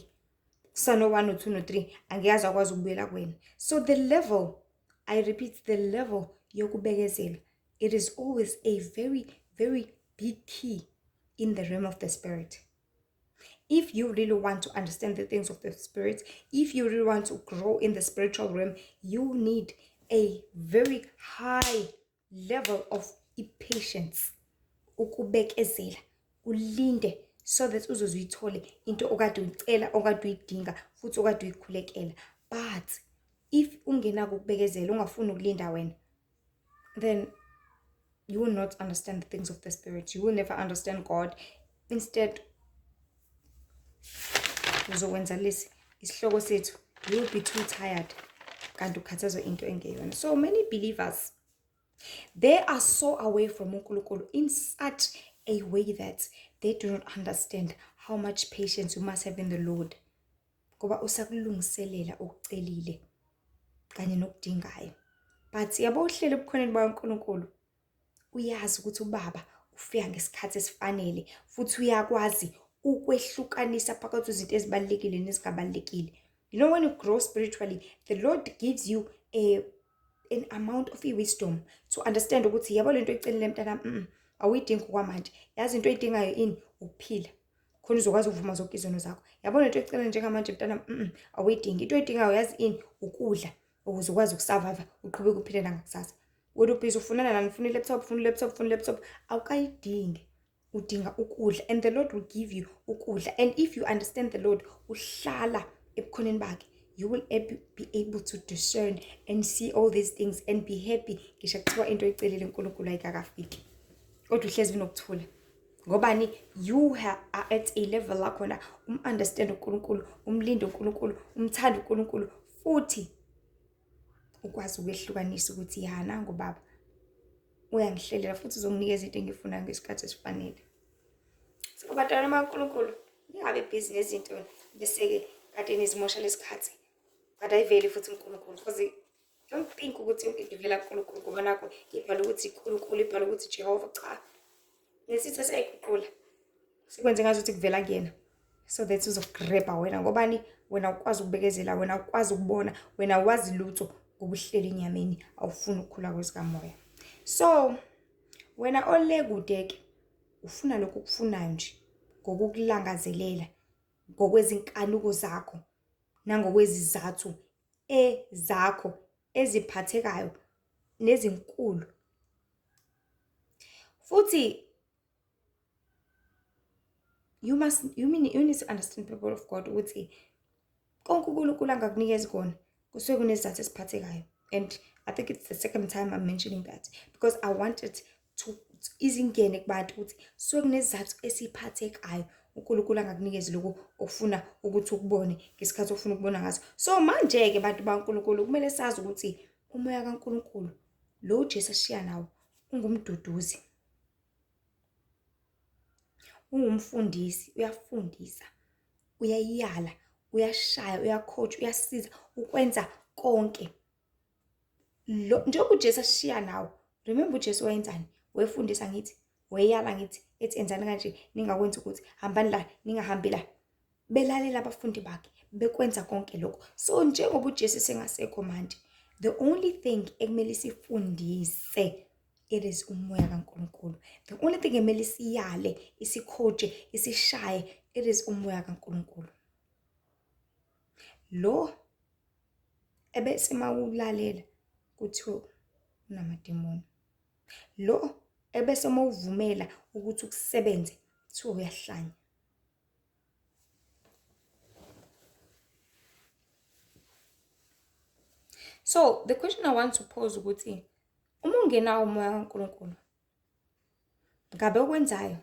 Kusano 1 no 2 no 3 angeke akwazi ukubuyela kuwena. So the level, I repeat, the level yokubekezela, it is always a very, very big key in the realm of the spirit. If you really want to understand the things of the spirit, if you really want to grow in the spiritual realm, you need a very high level of patience. Ukubekezela, ulinde, so that uzozuyithole into okade uyicela, okade uyidinga, futhi okade uyikhulekela. But if ungenako ukubekezela, ungafuni ukulinda wena, then you will not understand the things of the spirit. You will never understand God. Instead, uzokwenza lesi isihloko sethu, you will be too tired kanti ukhathazwa into engeyona. So many believers, they are so away from uNkulunkulu in such a way that they do not understand how much patience you must have in the Lord. Ngoba usakulungiselela okucelile kanye nokudingayo. But yabo uhlele ebukhoneni baNkulunkulu, uyazi ukuthi ubaba ufika ngesikhathi esifanele, futhi uyakwazi ukwehlukanisa phakathi kwezinto ezibalekile nezingabalekile. You know, when you grow spiritually, the Lord gives you an amount of wisdom to understand ukuthi yabo lento ecelile mntana awuyidingi kwamanje. Yazi into oyidingayo ini ukuphila. Khona uzokwazi ukuvuma zonke izono zakho. Yabo lento ecelile njengamanje mntana awuyidingi. Into oyidingayo yazi ini ukudla ukuze ukwazi ukusurvive, uqhubeke uphile nangakusasa. Wena ubhizi ufunana nani, ufuna i-laptop, awukayidingi. Udinga ukudla, and the Lord will give you ukudla. And if you understand the Lord, uhlala ebukhoneni bakhe, you will be able to discern and see all these things and be happy. Ngisho kuthiwa into oyicelile uNkulunkulu ayikakafiki, kodwa uhlezi unokuthula. Ngobani? You are at a level la khona understand uNkulunkulu, umlinde uNkulunkulu, umthanda uNkulunkulu, futhi ukwazi ukwehlukanisa ukuthi yana ngobaba uyangihlelela futhi uzonginikeza into engiyifunayo ngesikhathi esifanele. So bantwana bakaNkulunkulu, ningabe busy nezinto bese-ke kade nizimosha lesikhathi. But ayiveli futhi uNkulunkulu, because don't think ukuthi yonke into ivela kuNkulunkulu ngoba nakho ibhala ukuthi uNkulunkulu, ibhala ukuthi Jehova. Cha, nesitha sayiguqula sikwenze ngazuthi kuvela kuyena, so that uzokugrabha wena. Ngobani? Wena ukwazi ukubekezela, wena ukwazi ukubona, wena wazi lutho ngobuhleli enyameni, awufuni ukukhula kwesikamoya. So wena ole kude-ke ufuna lokhu ukufunayo nje ngokukulangazelela, ngokwezinkanuko zakho nangokwezizathu ezakho eziphathekayo nezinkulu. Futhi you need to understand, people of God, ukuthi konke uNkulunkulu angakunikeza kona kusuke kunesizathu esiphathekayo. And I think it's the second time I'm mentioning that, because I wanted to izingene kubantu ukuthi suke kunesizathu esiphathekayo uNkulunkulu angakunikeza lokho ofuna ukuthi ukubone ngesikhathi ofuna ukubona ngaso. So manje-ke bantu baNkulunkulu, kumele sazi ukuthi umoya kaNkulunkulu lo uJesu ashiya nawo ungumduduzi, ungumfundisi, uyafundisa, uyayala, uyashaya, uyacoach, uyasiza ukwenza konke. Njengoba uJesu ashiya nawo, remember uJesu wayenzani? Wayefundisa ngithi, wayeyala ngithi, ethi enzani kanje, ningakwenza ukuthi, hambani la, ningahambi la. Belalela abafundi bakhe, bekwenza konke lokho. So njengoba uJesu sengasekho manje, the only thing ekumele sifundise, it is umoya kaNkulunkulu. The only thing ekumele siyale, isikhoje, isishaye, it is umoya kaNkulunkulu. Lo ebese mawulalela kuthiwa unamademoni. Lo ebese mawuvumela ukuthi ukusebenze kuthiwa uyahlanya. So the question I want to pose ukuthi uma ungenawo umoya kaNkulunkulu, ngabe okwenzayo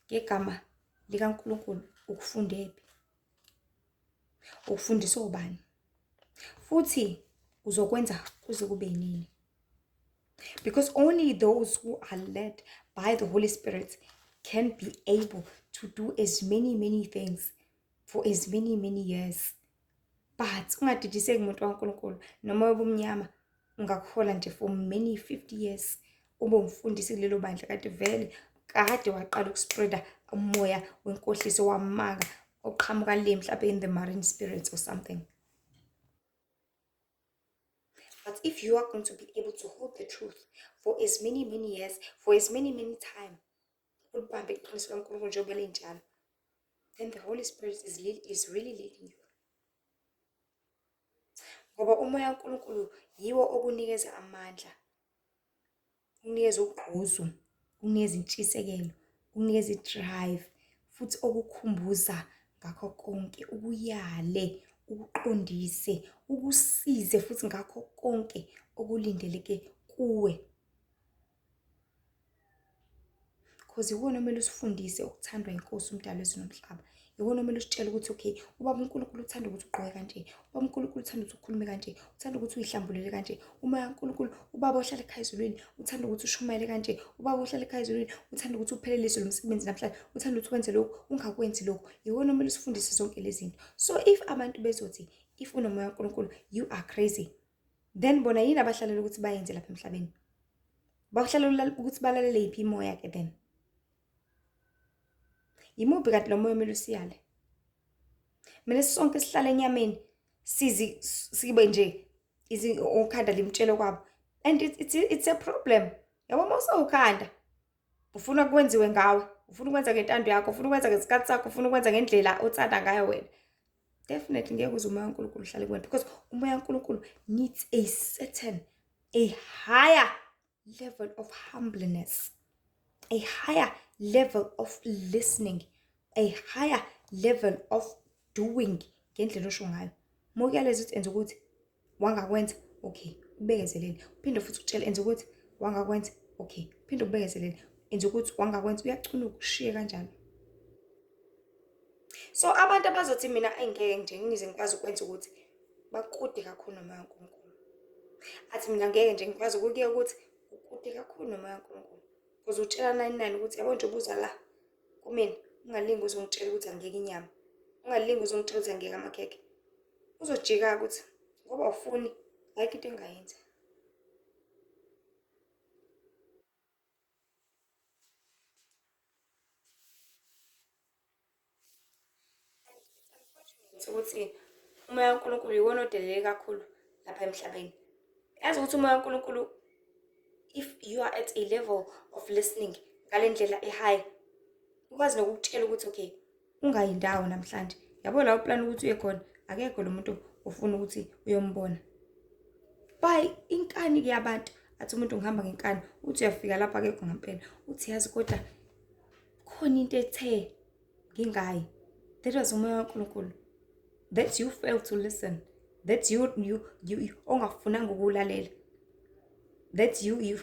ngegama likaNkulunkulu ukufundephi? Ukufundiswa ubani? Futhi uzokwenza kuze kube nini? Because only those who are led by the Holy Spirit can be able to do as many things for as many years. But ungadidiseki umuntu waNkulunkulu, noma ubumnyama ungakhola nje for many 50 years ube umfundisi kulelo bandla kade vele kade waqala ukuspreada umoya wenkohliso wamanga oqhamuka le mhlawumbe in the marine spirits or something. But if you are going to be able to hold the truth for as many years, for as many time, ulibambe iqiniso laNkulunkulu njengoba linjalo, then the Holy Spirit is really leading you. Ngoba umoya kaNkulunkulu yiwo okunikeza amandla, ukunikeza ugqozu, ukunikeza intshisekelo, ukunikeza i-drive, futhi okukhumbuza ngakho konke, ukuyale, ukuqondise, ukusize futhi ngakho konke okulindeleke kuwe. Because iwona omele usifundise ukuthandwa inkosi umdali wezulu nomhlaba. Iwona omele usitshele ukuthi okay, ubaba uNkulunkulu uthanda ukuthi ugqoke kanje, ubaba uNkulunkulu uthanda ukuthi ukhulume kanje, uthanda ukuthi uyihlambulele kanje. Umoya kaNkulunkulu, ubaba ohlala ekhaya ezulwini, uthanda ukuthi ushumayele kanje, ubaba ohlala ekhaya ezulwini, uthanda ukuthi uphelelise lo msebenzi namhlanje, uthanda ukuthi wenze lokhu, ungakwenzi lokhu. Iwona omele usifundise zonke lezi zinto. So if abantu bezothi if unomoya kaNkulunkulu you are crazy, then bona yini abahlalela ukuthi bayenze lapha emhlabeni? Bahlalela ukuthi balalele yiphi imoya ke then? Yimuphi kanti lo moya omele usiyale? Mina sonke sihlala enyameni sibe nje okhanda limtshelo kwabo, and it's a problem. Yabo mawusawukhanda ufuna kwenziwe ngawe, ufuna ukwenza ngentando yakho, ufuna ukwenza ngesikhathi sakho, ufuna ukwenza ngendlela othanda ngayo wena, definitely ngeke uze umoya kaNkulunkulu uhlale kuwena, because umoya kaNkulunkulu needs a certain, a higher level of humbleness, a higher level of listening, a higher level of doing ngendlela osho ngayo. Mokuyaleza ukuthi enza ukuthi wangakwenza, okay, ubekezelele. Uphinde futhi utshele enza ukuthi wangakwenza, okay, uphinde ubekezelele. Enza ukuthi wangakwenza, uyacunuka ushiye kanjalo. So abantu abazothi mina engeke nje ngize ngikwazi ukwenza ukuthi bakude kakhulu nomoya kaNkulunkulu. Athi mina ngeke nje ngikwazi ukukuya ukuthi ukude kakhulu nomoya kaNkulunkulu. Because utshela 99 ukuthi yabo nje ubuza la kumina, ungalingi uzongitshela ukuthi angeke inyama. Ungalingi uzongitshela ukuthi angeke amakhekhe. Uzojika ukuthi ngoba ufuni ayikho into engayenza. Ukuthi umoya kaNkulunkulu yiwona odelele kakhulu lapha emhlabeni. Yazi ukuthi umoya kaNkulunkulu, if you are at a level of listening ngale ndlela e-high, ukwazi nokukutshela ukuthi okay, ungayindawo namhlanje. Yabo la uplan ukuthi uye khona, akekho lo muntu ufuna ukuthi uyombona. By inkani ke yabantu, athi umuntu ngihamba ngenkani, uthi uyafika lapha akekho ngempela. Uthi yazi kodwa khona into ethe ngingayi. That was umoya kaNkulunkulu. That you failed to listen. That you ongafunanga ukulalela. That you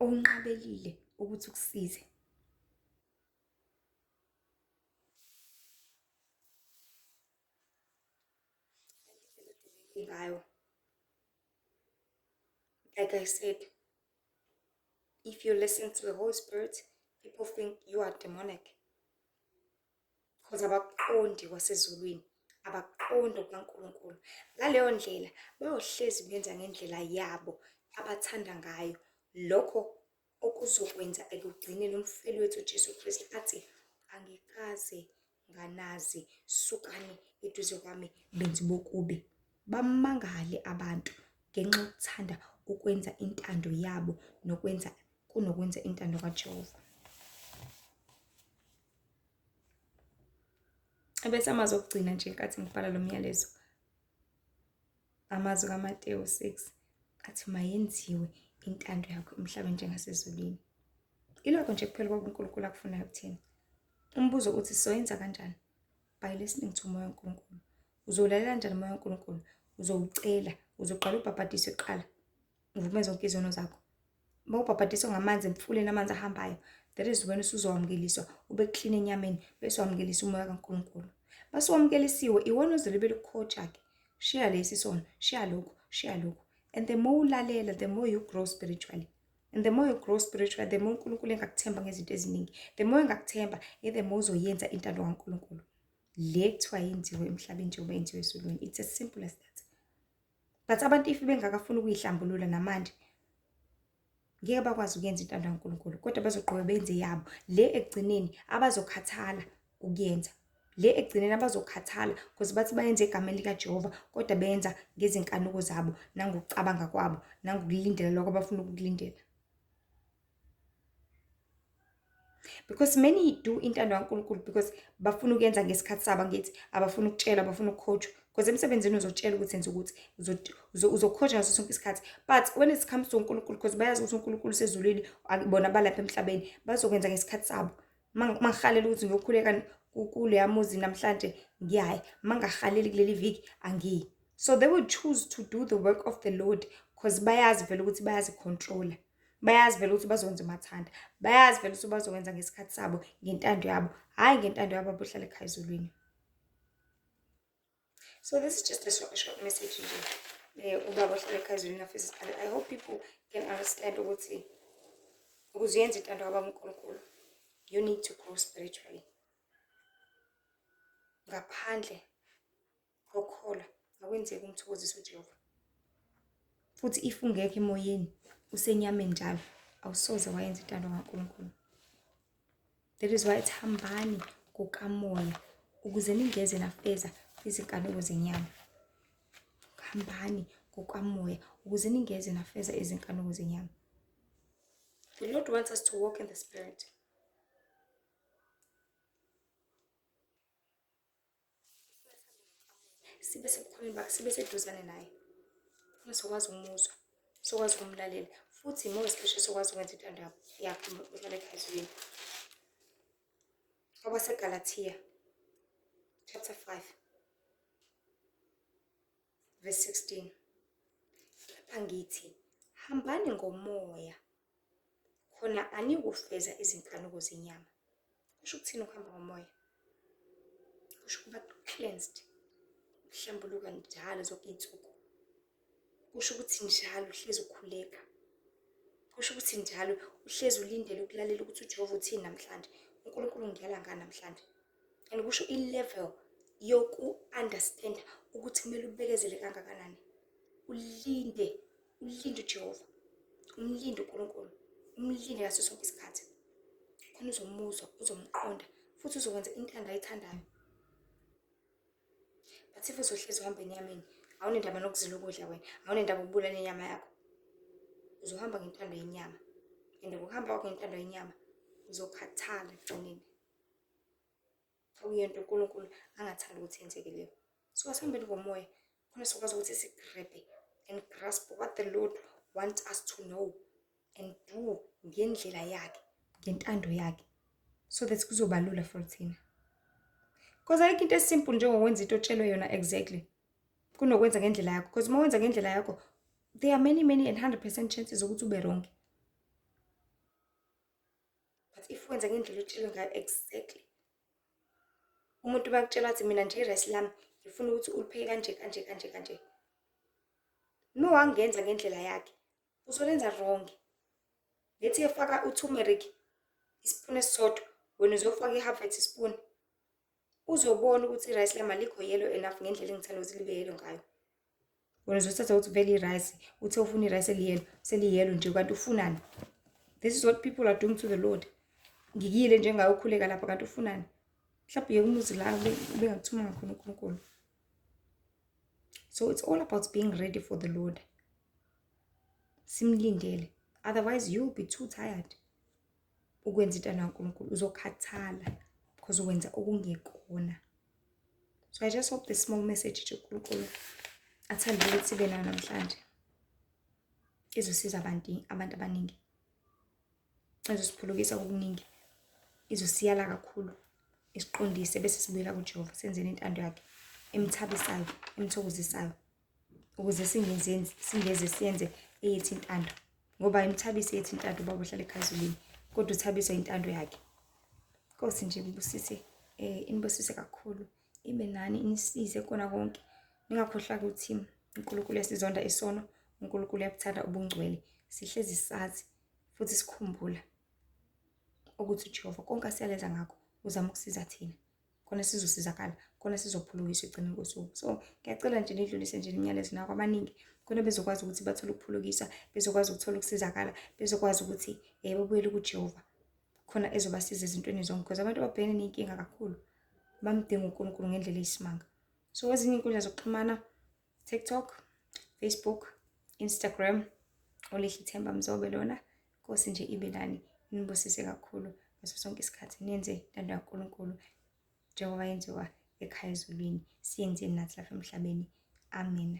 onqabelile ukuthi ukusize. Ngayo. Like I said, if you listen to the Holy Spirit, people think you are demonic. Because abaqondi wasezulwini, abaqondi kukaNkulunkulu. Ngaleyo ndlela bayohlezi benza ngendlela yabo abathanda ngayo. Lokho okuzokwenza ekugcineni umfeli wethu uJesu Kristu athi angikaze nganazi sukani eduze kwami benzi bokubi. Bamangale abantu ngenxa yokuthanda ukwenza intando yabo kunokwenza intando kaJehova. Ebese amazwi okugcina nje nkathi ngibhala lo myalezo, amazwi kaMateyu 6 athi mayenziwe intando yakho emhlabeni njengasezulwini. Ilokho nje kuphela kwaNkulunkulu akufunayo kuthina. Umbuzo uthi soyenza kanjani? By listening to umoya kaNkulunkulu. Uzolalela kanjani umoya kaNkulunkulu? Uzowucela, uzoqala ubhabhadiswe kuqala, uvume zonke izono zakho. Mawubhabhadiswa ngamanzi emfuleni, amanzi ahambayo, that is wena usuzowamukeliswa ube clean enyameni, bese wamukelisa umoya kaNkulunkulu. Base wamukelisiwe, iwona ozolibele ukukhoja-ke. Shiya lesi sono, shiya lokhu. And the more ulalela, the more you grow spiritually. And the more you grow spiritually, the more uNkulunkulu engakuthemba ngezinto eziningi. The more engakuthemba, the more uzoyenza intando kaNkulunkulu. Le kuthiwa yenziwe emhlabeni njengoba yenziwe ezulwini. It's as simple as that. But abantu if bengakafuni ukuyihlambulula namanje, ngeke bakwazi ukuyenza intando kaNkulunkulu, kodwa bazoqhubeka benze yabo le ekugcineni abazokhathala ukuyenza. Le ekugcineni abazokhathala because bathi bayenze egameni likaJehova kodwa benza ngezinkanuko zabo nangokucabanga kwabo nangokulindela lokho abafuna ukukulindela. Because many do intando kaNkulunkulu because bafuna ukuyenza ngesikhathi sabo, ngithi abafuna ukutshela, abafuna ukukhojwa. Because emsebenzini uzotshela ukuthi enza ukuthi uzokhojwa ngaso sonke isikhathi. But when it comes to uNkulunkulu, because bayazi ukuthi uNkulunkulu usezulwini, bona balapha emhlabeni, bazokwenza ngesikhathi sabo. Mangihalela ukuthi ngiyokhuleka kuleya muzi namhlanje ngiyaya, mangahaleli kuleli viki angiyi. So they will choose to do the work of the Lord because bayazi vele ukuthi bayazicontrola. Bayazi vele ukuthi bazokwenza umathanda. Bayazi vele ukuthi bazokwenza ngesikhathi sabo, ngentando yabo, hhayi ngentando yabo abahlala ekhaya ezulwini. So this is just a short message nje. Ubaba ohlala ekhaya ezulwini afisa. I hope people can understand ukuthi ukuze uyenze intando kaNkulunkulu, you need to grow spiritually. Ngaphandle kokukholwa akwenzeki umthokozisa uJehova. Futhi if ungekho emoyeni, usenyameni njalo, awusoze wayenza intando kaNkulunkulu. That is why it's hambani ngokamoya ukuze ningeze nafeza izinkanuko zenyama. Hambani ngokamoya ukuze ningeze nafeza izinkanuko zenyama. The Lord wants us to walk in the Spirit. Sibe sebukhoneni bakhe, sibe seduzane naye. Sokwazi ukumuzwa, sokwazi ukumlalela, futhi more especially sokwazi ukwenza intando yakhe ohlala ekhaya ezulwini. KwabaseGalatia chapter 5 verse 16. Lapha ngithi, hambani ngomoya, khona anikufeza izinkanuko zenyama. Kusho ukuthini ukuhamba ngomoya? Kusho ukuba cleansed, uhlambuluka njalo zonke iy'nsuku. Kusho ukuthi njalo uhlezi ukhuleka. Kusho ukuthi njalo uhlezi ulindele ukulalela ukuthi uJehova uthini namhlanje. uNkulunkulu ngiyala ngani namhlanje. And kusho i-level yoku-understand ukuthi kumele ubekezele kangakanani. Ulinde uJehova. Umlinde uNkulunkulu. Umlinde ngaso sonke isikhathi. Khona uzomuzwa, uzomqonda, futhi uzokwenza intando ayithandayo. But if uzohlezi uhamba enyameni, awunendaba nokuzila ukudla wena, awunendaba ukubulala inyama yakho. Uzohamba ngentando yenyama. And ukuhamba kwakho ngentando yenyama, uzokhathala ekugcineni. Okuyinto uNkulunkulu angathanda ukuthi yenzeke leyo. So asihambeni ngomoya, khona sokwazi ukuthi sigrabhe and grasp what the Lord wants us to know and do ngendlela yakhe, ngentando yakhe. So that kuzoba lula for thina. Because ayikho into esimple njengokwenza into otshelwe yona exactly. Kunokwenza ngendlela yakho. Because uma wenza ngendlela yakho, there are many and 100% chances ukuthi ube wrong. But if wenza ngendlela otshelwe ngayo exactly, umuntu bakutshela wathi mina nje iresi lami ngifuna ukuthi ulipheke kanje. No wangenza ngendlela yakhe, uzolenza wrong. Lethi efaka uturmeric isipuni esisodwa, wena uzofaka i-half teaspoon. Uzobona ukuthi irayisi lami alikho yellow enough ngendlela engithanda ukuthi libe yellow ngayo. Wena uzothatha ukuthi vele irayisi, uthe ufuna irayisi eliyellow, seliyellow nje kanti ufunani? This is what people are doing to the Lord. Ngikile njengayo ukhuleka lapha kanti ufunani? Mhlawumbe uye umuzi la bengakuthuma khona uNkulunkulu. So it's all about being ready for the Lord. Simlindele. Otherwise you'll be too tired. Ukwenza intando kaNkulunkulu uzokhathala because uwenza okungekona. So I just hope this small message to uNkulunkulu athanda ukuthi sibe nayo namhlanje izosiza abantu abaningi. Izosiphulukisa okuningi. Izosiyala kakhulu. Isiqondise bese sibuyela kuJehova senzeni intando yakhe emthabisayo, emthokozisayo. Ukuze singeze siyenze eyethi intando. Ngoba imthabise eyethi intando ubaba ohlala ekhaya ezulwini, kodwa uthabiswa intando yakhe. Nkosi nje ngibusise inibusise kakhulu. Ibe nani inisize kona konke. Ningakhohlwa ukuthi uNkulunkulu uyasizonda isono, uNkulunkulu uyakuthanda ubungcwele. Sihlezi sazi futhi sikhumbula ukuthi uJehova konke asiyalenza ngakho uzama ukusiza thina. Khona sizosizakala, khona sizophulukiswa egcineni kosuku. So ngiyacela nje nidlulise nje imiyalezo nakho abaningi khona bezokwazi ukuthi bathole ukuphulukiswa, bezokwazi ukuthola ukusizakala, bezokwazi ukuthi babuyele kuJehova khona ezobasiza ezintweni zonke because abantu babhekene ney'nkinga kakhulu bamdinga uNkulunkulu ngendlela eyisimanga. So ezinye iy'nkundla zokuxhumana, TikTok, Facebook, Instagram, uLihle Themba Mzobe lona. Nkosi nje ibe nani, nibusise kakhulu ngaso sonke isikhathi, nenze intando kaNkulunkulu njengoba yenziwa ekhaya ezulwini, siyenzeni nathi lapha emhlabeni. Amen.